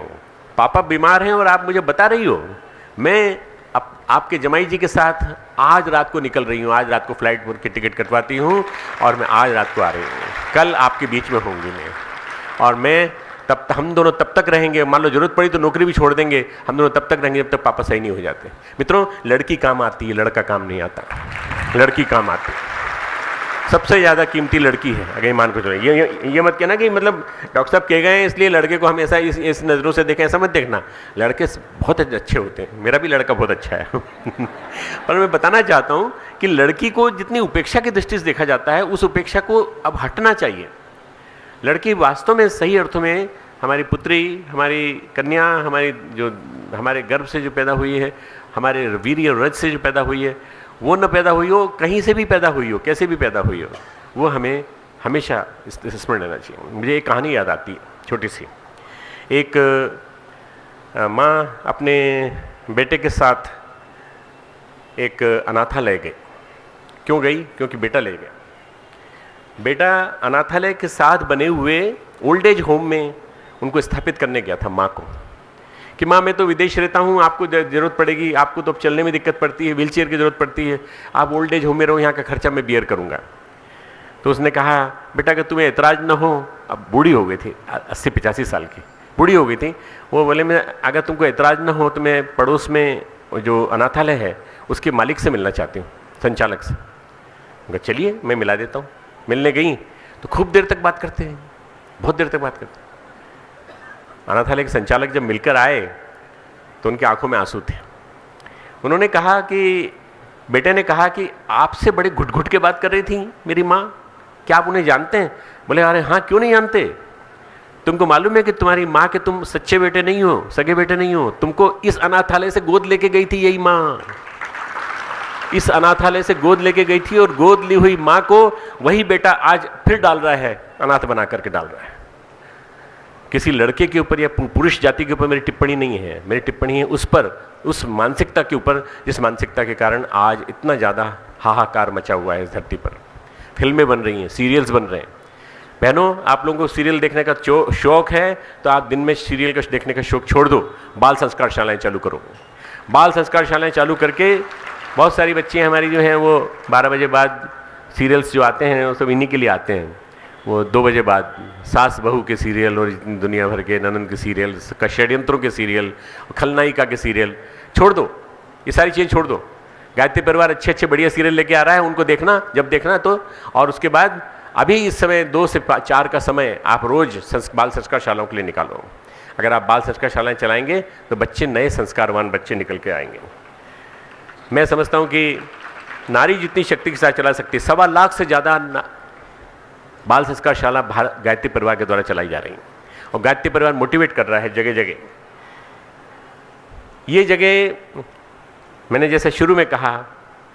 पापा बीमार हैं और आप मुझे बता रही हो? मैं आपके जमाई जी के साथ आज रात को निकल रही हूँ, आज रात को फ्लाइट की टिकट कटवाती हूँ और मैं आज रात को आ रही हूँ, कल आपके बीच में होंगी मैं, और मैं हम दोनों तब तक रहेंगे, मान लो जरूरत पड़ी तो नौकरी भी छोड़ देंगे, हम दोनों तब तक रहेंगे जब तक पापा सही नहीं हो जाते। मित्रों लड़की काम आती है, लड़का काम नहीं आता। लड़की काम आती है, सबसे ज़्यादा कीमती लड़की है। अगर ईमान को चलो ये मत कहना कि मतलब डॉक्टर साहब कह गए हैं इसलिए लड़के को हम ऐसा इस नज़रों से देखें, ऐसा मत देखना। लड़के बहुत अच्छे होते हैं, मेरा भी लड़का बहुत अच्छा है पर मैं बताना चाहता हूँ कि लड़की को जितनी उपेक्षा की दृष्टि से देखा जाता है उस उपेक्षा को अब हटना चाहिए। लड़की वास्तव में सही अर्थों में हमारी पुत्री, हमारी कन्या, हमारे गर्भ से जो पैदा हुई है, हमारे वीर्य और रज से जो पैदा हुई है, वो न पैदा हुई हो, कहीं से भी पैदा हुई हो, कैसे भी पैदा हुई हो, वो हमें हमेशा स्मरण रहना चाहिए। मुझे एक कहानी याद आती है छोटी सी। एक माँ अपने बेटे के साथ एक अनाथालय गई। क्यों गई? क्योंकि बेटा ले गया। बेटा अनाथालय के साथ बने हुए ओल्ड एज होम में उनको स्थापित करने गया था माँ को, कि माँ मैं तो विदेश रहता हूँ, आपको ज़रूरत पड़ेगी, आपको तो अब चलने में दिक्कत पड़ती है, व्हील चेयर की ज़रूरत पड़ती है, आप ओल्ड एज होम में रहो, यहाँ का खर्चा मैं बियर करूँगा। तो उसने कहा बेटा अगर तुम्हें एतराज़ न हो, अब बूढ़ी हो गई थी, 80-85 साल की बूढ़ी हो गई थी, वो बोले मैं अगर तुमको एतराज़ न हो तो मैं पड़ोस में जो अनाथालय है उसके मालिक से मिलना चाहती हूँ, संचालक से। चलिए मैं मिला देता हूँ। मिलने गई तो खूब देर तक बात करते हैं, बहुत देर तक बात करते हैं। अनाथालय के संचालक जब मिलकर आए तो उनकी आंखों में आंसू थे। उन्होंने कहा कि बेटे ने कहा कि आपसे बड़े घुट घुट के बात कर रही थी मेरी माँ, क्या आप उन्हें जानते हैं? बोले अरे हाँ क्यों नहीं जानते, तुमको मालूम है कि तुम्हारी माँ के तुम सच्चे बेटे नहीं हो, सगे बेटे नहीं हो, तुमको इस अनाथालय से गोद लेके गई थी यही माँ, इस अनाथालय से गोद लेके गई थी और गोद ली हुई माँ को वही बेटा आज फिर डाल रहा है, अनाथ बना करके डाल रहा है। किसी लड़के के ऊपर या पुरुष जाति के ऊपर मेरी टिप्पणी नहीं है, मेरी टिप्पणी है उस पर, उस मानसिकता के ऊपर जिस मानसिकता के कारण आज इतना ज़्यादा हाहाकार मचा हुआ है इस धरती पर। फिल्में बन रही हैं, सीरियल्स बन रहे हैं। बहनों, आप लोगों को सीरियल देखने का शौक है तो आप दिन में सीरियल का देखने का शौक छोड़ दो, बाल संस्कार शालाएँ चालू करो। बाल संस्कार शालाएँ चालू करके बहुत सारी बच्चियाँ हमारी जो हैं वो 12 बजे बाद सीरियल्स जो आते हैं वो सब इन्हीं के लिए आते हैं। वो 2 बजे बाद सास बहू के सीरियल और दुनिया भर के ननद के सीरियल, षड्यंत्रों के सीरियल, खलनायिका के सीरियल छोड़ दो, ये सारी चीज़ें छोड़ दो। गायत्री परिवार अच्छे अच्छे बढ़िया सीरियल लेके आ रहा है, उनको देखना जब देखना तो। और उसके बाद अभी इस समय 2 से 4 का समय आप रोज़ बाल संस्कार शालाओं के लिए निकालो। अगर आप बाल संस्कार शालाएँ चलाएँगे तो बच्चे नए संस्कारवान बच्चे निकल के आएंगे। मैं समझता हूँ कि नारी जितनी शक्ति के साथ चला सकती है, 1.25 लाख से ज़्यादा बाल संस्कार शाला गायत्री परिवार के द्वारा चलाई जा रही है। और गायत्री परिवार मोटिवेट कर रहा है जगह जगह। ये जगह मैंने जैसे शुरू में कहा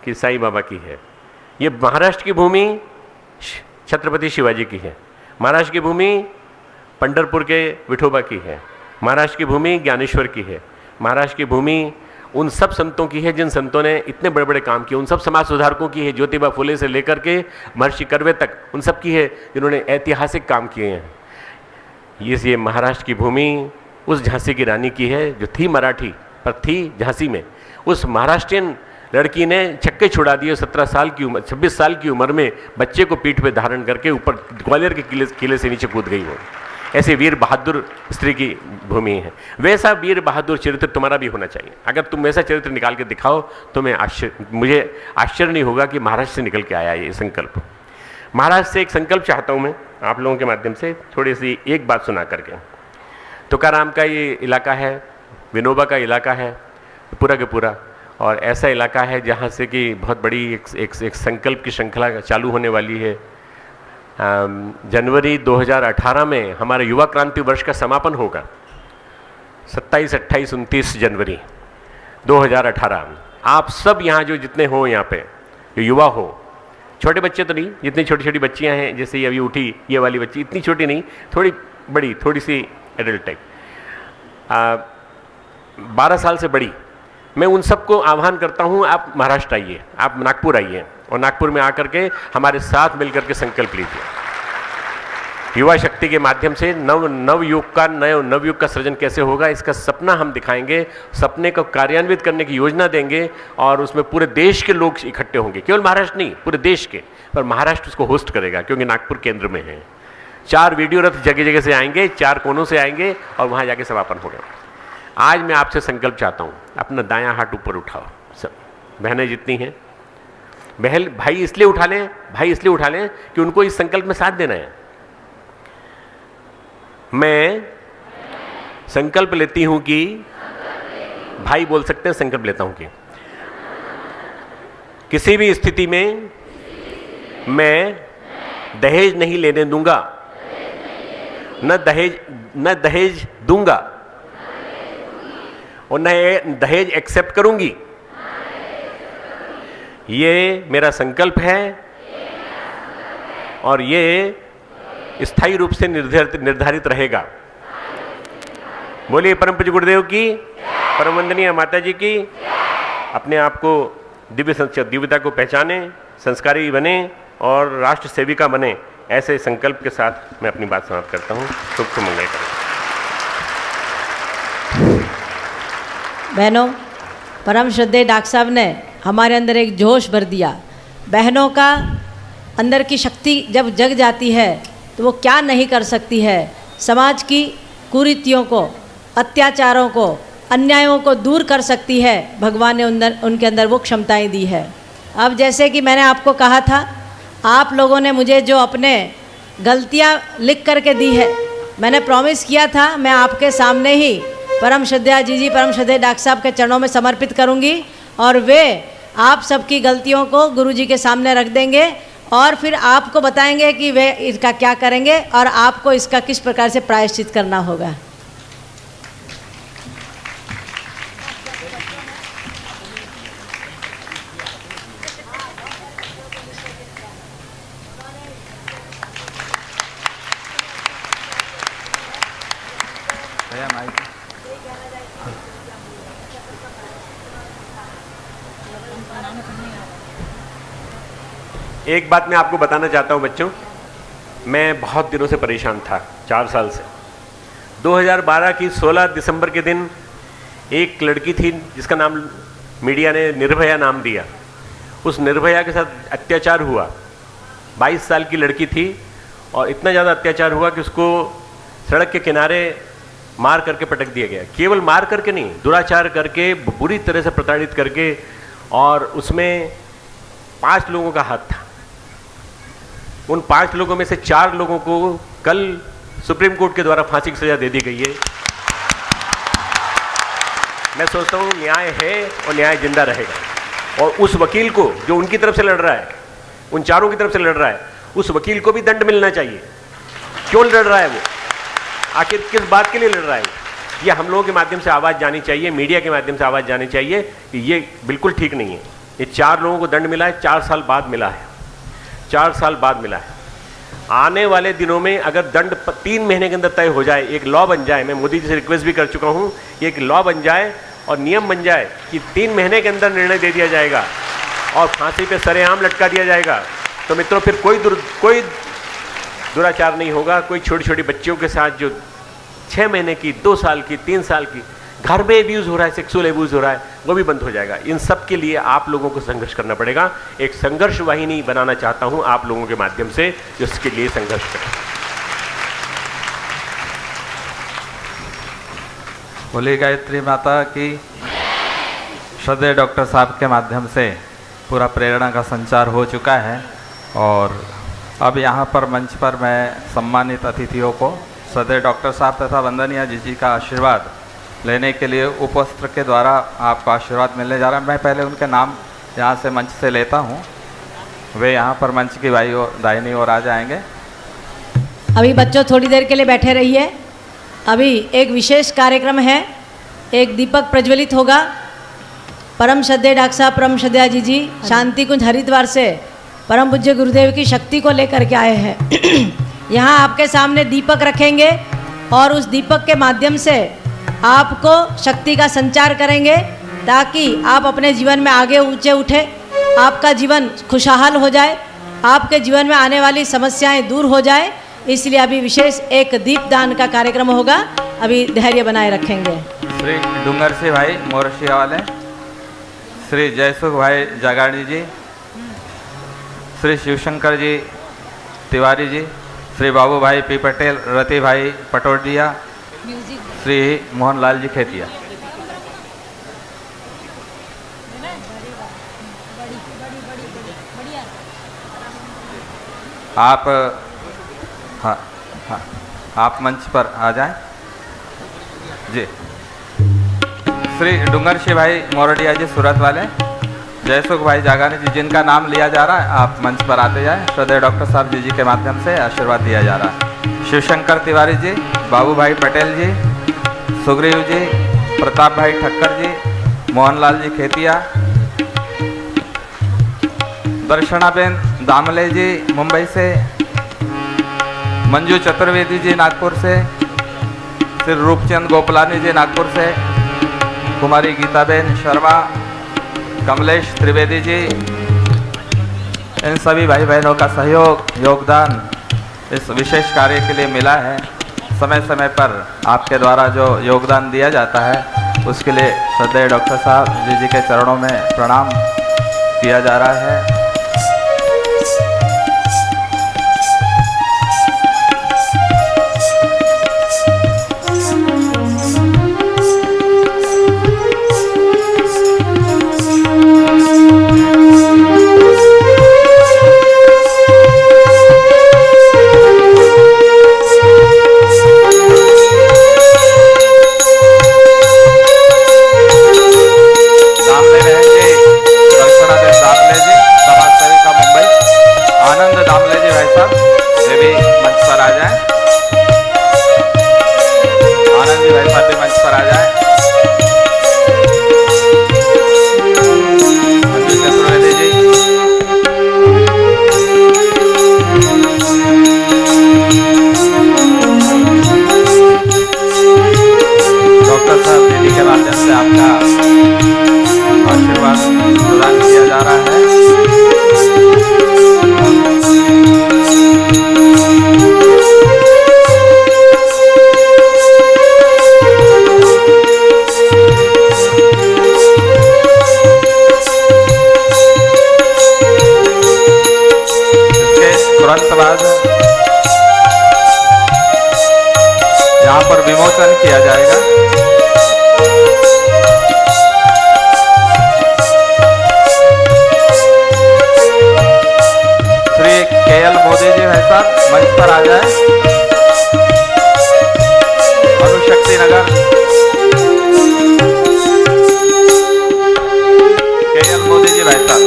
कि साईं बाबा की है, ये महाराष्ट्र की भूमि छत्रपति शिवाजी की है, महाराष्ट्र की भूमि पंढरपुर के विठोबा की है, महाराष्ट्र की भूमि ज्ञानेश्वर की है, महाराष्ट्र की भूमि उन सब संतों की है जिन संतों ने इतने बड़े बड़े काम किए, उन सब समाज सुधारकों की है, ज्योतिबा फुले से लेकर के महर्षि कर्वे तक, उन सब की है जिन्होंने ऐतिहासिक काम किए हैं। ये महाराष्ट्र की भूमि उस झांसी की रानी की है जो थी मराठी पर थी झांसी में। उस महाराष्ट्रियन लड़की ने छक्के छुड़ा दिए 17 साल की उम्र, 26 साल की उम्र में बच्चे को पीठ पे धारण करके ऊपर ग्वालियर के किले से नीचे कूद गई वो। ऐसे वीर बहादुर स्त्री की भूमि है। वैसा वीर बहादुर चरित्र तुम्हारा भी होना चाहिए। अगर तुम वैसा चरित्र निकाल के दिखाओ तो मुझे आश्चर्य नहीं होगा कि महाराष्ट्र से निकल के आया ये संकल्प। महाराष्ट्र से एक संकल्प चाहता हूँ मैं आप लोगों के माध्यम से, थोड़ी सी एक बात सुना करके। तुकाराम का ये इलाका है, विनोबा का इलाका है पूरा के पूरा, और ऐसा इलाका है जहाँ से कि बहुत बड़ी एक संकल्प की श्रृंखला चालू होने वाली है। जनवरी 2018 में हमारे युवा क्रांति वर्ष का समापन होगा, 27, 28, 29 जनवरी 2018। आप सब यहाँ जो जितने हो, यहाँ पे जो युवा हो, छोटे बच्चे तो नहीं, जितनी छोटी छोटी बच्चियाँ हैं, जैसे ये अभी उठी ये वाली बच्ची, इतनी छोटी नहीं, थोड़ी बड़ी, थोड़ी सी एडल्ट टाइप, 12 साल से बड़ी, मैं उन सबको आह्वान करता हूँ आप महाराष्ट्र आइए, आप नागपुर आइए और नागपुर में आकर के हमारे साथ मिलकर के संकल्प लीजिए। युवा शक्ति के माध्यम से नवयुग का सृजन कैसे होगा इसका सपना हम दिखाएंगे, सपने को कार्यान्वित करने की योजना देंगे और उसमें पूरे देश के लोग इकट्ठे होंगे, केवल महाराष्ट्र नहीं पूरे देश के, पर महाराष्ट्र उसको होस्ट करेगा क्योंकि नागपुर केंद्र में है। 4 वीडियो रथ जगह जगह से आएंगे, 4 कोनों से आएंगे और वहाँ जाके समापन होगा। आज मैं आपसे संकल्प चाहता हूँ, अपना दायां हाथ ऊपर उठाओ, सब बहनें जितनी हैं, भाई इसलिए उठा लें कि उनको इस संकल्प में साथ देना है। मैं संकल्प लेती हूं कि, भाई बोल सकते हैं, संकल्प लेता हूं कि किसी भी स्थिति में मैं दहेज नहीं लेने दूंगा, न दहेज दूंगा और न दहेज एक्सेप्ट करूंगी। ये मेरा संकल्प है और ये स्थायी रूप से निर्धारित रहेगा। बोलिए परम पूज्य गुरुदेव की, परम वंदनीय माता जी की। अपने आप को दिव्यता को पहचाने, संस्कारी बने और राष्ट्र सेविका बने, ऐसे संकल्प के साथ मैं अपनी बात समाप्त करता हूँ। शुभ मंगल करें। बहनों, परम श्रद्धेय डॉक्टर साहब ने हमारे अंदर एक जोश भर दिया। बहनों का अंदर की शक्ति जब जग जाती है तो वो क्या नहीं कर सकती है। समाज की कुरीतियों को, अत्याचारों को, अन्यायों को दूर कर सकती है। भगवान ने उनके अंदर वो क्षमताएं दी है। अब जैसे कि मैंने आपको कहा था, आप लोगों ने मुझे जो अपने गलतियां लिख करके दी है, मैंने प्रॉमिस किया था मैं आपके सामने ही परम श्रद्धेय जी परम श्रद्धेय डॉक्टर साहब के चरणों में समर्पित करूंगी और वे आप सबकी गलतियों को गुरु जी के सामने रख देंगे और फिर आपको बताएंगे कि वे इसका क्या करेंगे और आपको इसका किस प्रकार से प्रायश्चित करना होगा। एक बात मैं आपको बताना चाहता हूं बच्चों, मैं बहुत दिनों से परेशान था, 4 साल से। 2012 की 16 दिसंबर के दिन एक लड़की थी जिसका नाम मीडिया ने निर्भया नाम दिया। उस निर्भया के साथ अत्याचार हुआ। 22 साल की लड़की थी और इतना ज़्यादा अत्याचार हुआ कि उसको सड़क के किनारे मार करके पटक दिया गया। केवल मार करके नहीं, दुराचार करके, बुरी तरह से प्रताड़ित करके, और उसमें 5 लोगों का हाथ था। उन 5 लोगों में से 4 लोगों को कल सुप्रीम कोर्ट के द्वारा फांसी की सजा दे दी गई है। मैं सोचता हूँ न्याय है और न्याय जिंदा रहेगा। और उस वकील को जो उनकी तरफ से लड़ रहा है, उन 4 की तरफ से लड़ रहा है, उस वकील को भी दंड मिलना चाहिए। क्यों लड़ रहा है वो? आखिर किस बात के लिए लड़ रहा है? ये हम लोगों के माध्यम से आवाज़ जानी चाहिए, मीडिया के माध्यम से आवाज़ जानी चाहिए कि ये बिल्कुल ठीक नहीं है। ये 4 लोगों को दंड मिला है, 4 साल बाद मिला है, 4 साल बाद मिला है। आने वाले दिनों में अगर दंड 3 महीने के अंदर तय हो जाए, एक लॉ बन जाए, मैं मोदी जी से रिक्वेस्ट भी कर चुका हूँ, एक लॉ बन जाए और नियम बन जाए कि 3 महीने के अंदर निर्णय दे दिया जाएगा और फांसी पे सरेआम लटका दिया जाएगा, तो मित्रों फिर कोई दुराचार नहीं होगा। कोई छोटी छोटी बच्चियों के साथ जो 6 महीने की, 2 साल की, 3 साल की घर में एब्यूज़ हो रहा है, सेक्सुअल एब्यूज़ हो रहा है, वो भी बंद हो जाएगा। इन सब के लिए आप लोगों को संघर्ष करना पड़ेगा। एक संघर्ष वाहिनी बनाना चाहता हूं आप लोगों के माध्यम से, जिसके लिए संघर्ष करें। बोली गायत्री माता की। श्रद्धेय डॉक्टर साहब के माध्यम से पूरा प्रेरणा का संचार हो चुका है और अब यहाँ पर मंच पर मैं सम्मानित अतिथियों को श्रद्धेय डॉक्टर साहब तथा वंदनीय जी का आशीर्वाद लेने के लिए उपस्त्र के द्वारा आपको आशीर्वाद मिलने जा रहा है। मैं पहले उनके नाम यहाँ से मंच से लेता हूँ, वे यहाँ पर मंच की दाहिनी ओर आ जाएंगे। अभी बच्चों थोड़ी देर के लिए बैठे रहिए। अभी एक विशेष कार्यक्रम है, एक दीपक प्रज्वलित होगा। परम श्रद्धेय डॉक्टर साहब, परम श्रद्धेय जी शांति कुंज हरिद्वार से परम पूज्य गुरुदेव की शक्ति को लेकर के आए हैं। यहाँ आपके सामने दीपक रखेंगे और उस दीपक के माध्यम से आपको शक्ति का संचार करेंगे ताकि आप अपने जीवन में आगे ऊंचे उठे, आपका जीवन खुशहाल हो जाए, आपके जीवन में आने वाली समस्याएं दूर हो जाए। इसलिए अभी विशेष एक दीपदान का कार्यक्रम होगा। अभी धैर्य बनाए रखेंगे। श्री डूंगर से भाई मोरशिया वाले, श्री जयसुख भाई जागाड़ी जी, श्री शिवशंकर जी तिवारी जी, श्री बाबू भाई पी पटेल, रति भाई पटोडिया, श्री मोहनलाल जी खेतिया। आप हाँ हाँ आप मंच पर आ जाएं जी। श्री डूंगर सिंह भाई मोरडिया जी सूरत वाले, जयसुख भाई जागानी जी जिनका नाम लिया जा रहा है, आप मंच पर आते जाएं। श्रद्धेय डॉक्टर साहब जी के माध्यम से आशीर्वाद दिया जा रहा है। शिवशंकर तिवारी जी, बाबू भाई पटेल जी, सुग्रीव जी, प्रताप भाई ठक्कर जी, मोहनलाल जी खेतिया, दर्शनाबेन दामले जी मुंबई से, मंजू चतुर्वेदी जी नागपुर से, श्री रूपचंद गोपलानी जी नागपुर से, कुमारी गीताबेन शर्मा, कमलेश त्रिवेदी जी, इन सभी भाई बहनों का सहयोग योगदान इस विशेष कार्य के लिए मिला है। समय समय पर आपके द्वारा जो योगदान दिया जाता है उसके लिए श्रद्धेय डॉक्टर साहब जी के चरणों में प्रणाम किया जा रहा है। तुरंत बाद यहाँ पर विमोचन किया जाएगा। श्री KL मोदी जी भाई साहब मंच पर आ जाए। अनुशक्ति नगर KL मोदी जी भाई साहब,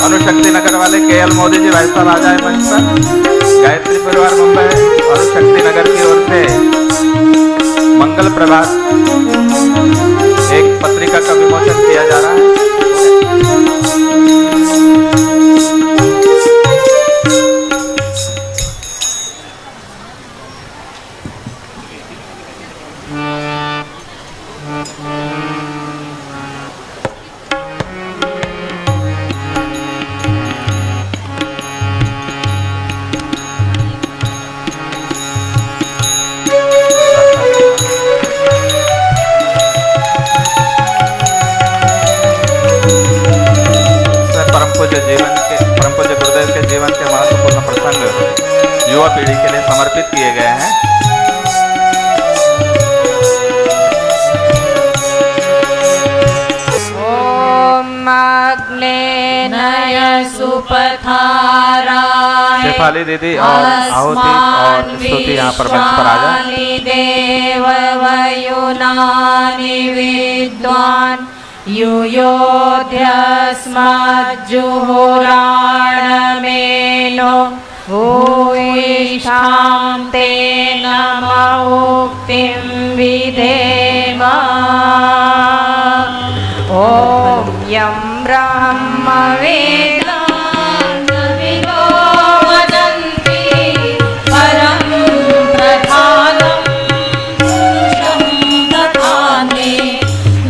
अनुशक्ति नगर वाले KL मोदी जी भाई साहब आ जाए मंच पर। गायत्री परिवार मुंबई अनुशक्ति नगर की ओर से मंगल प्रभात एक पत्रिका का विमोचन किया जा रहा है। परम पूज्य गुरुदेव के जीवन के महत्वपूर्ण प्रसंग युवा पीढ़ी के लिए समर्पित किए गए हैं। ओम अग्नेय सुपथाराय शेफाली दीदी और आहुति और स्तुति यहाँ पर मंच पर आ जाए। देव वयुनानि विद्वान् युयोध्यस्मज्जुहुराणमेनो भूयिष्ठां ते नमोक्तिं विधेम। ॐ यं ब्रह्मवेदान्तविदो वदन्ति परं प्रधानं पुरुषं दधाने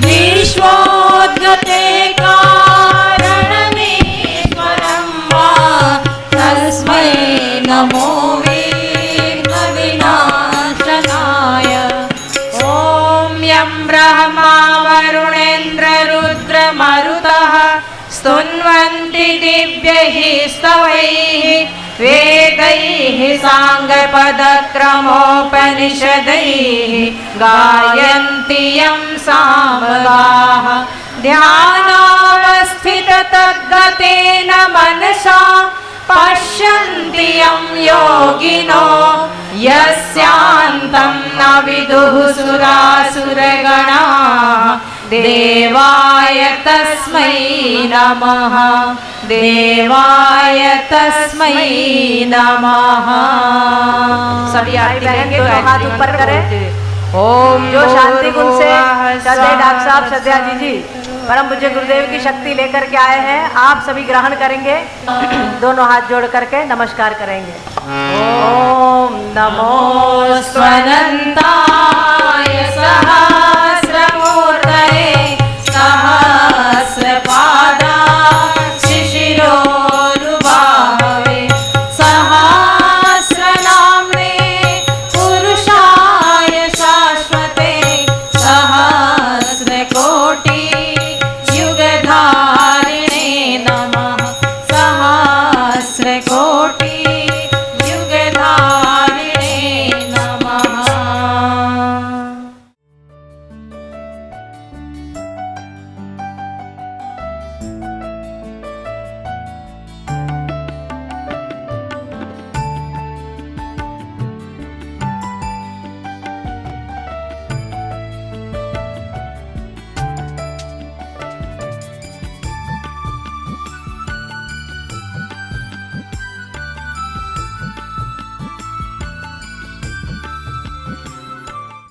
विश्वोद्गते कारणमीश्वरं वा तस्मै नमो विघ्नविनाशनाय। ॐ यं ब्रह्मा वरुणेन्द्ररुद्रमरुतः स्तुन्वन्ति दिव्यैः स्तवैः वेदैः साङ्गपदक्रमोपनिषदैः गायन्ति यं सामगाः। ध्यानावस्थिततद्गतेन मनसा पश्यन्ति यं योगिनो यस्यान्तं न विदुः सुरासुरगणाः। देवाय तस्मै नमः, देवाय तस्मै नमः। सभी आरती करेंगे तो हाथ ऊपर करें। ओम जो शांति गुण से श्रद्धेय डॉक्टर साहब सद्याजी जी परम पूज्य गुरुदेव की शक्ति लेकर के आए हैं, आप सभी ग्रहण करेंगे। दोनों हाथ जोड़ करके नमस्कार करेंगे। ओम नमो स्वनंता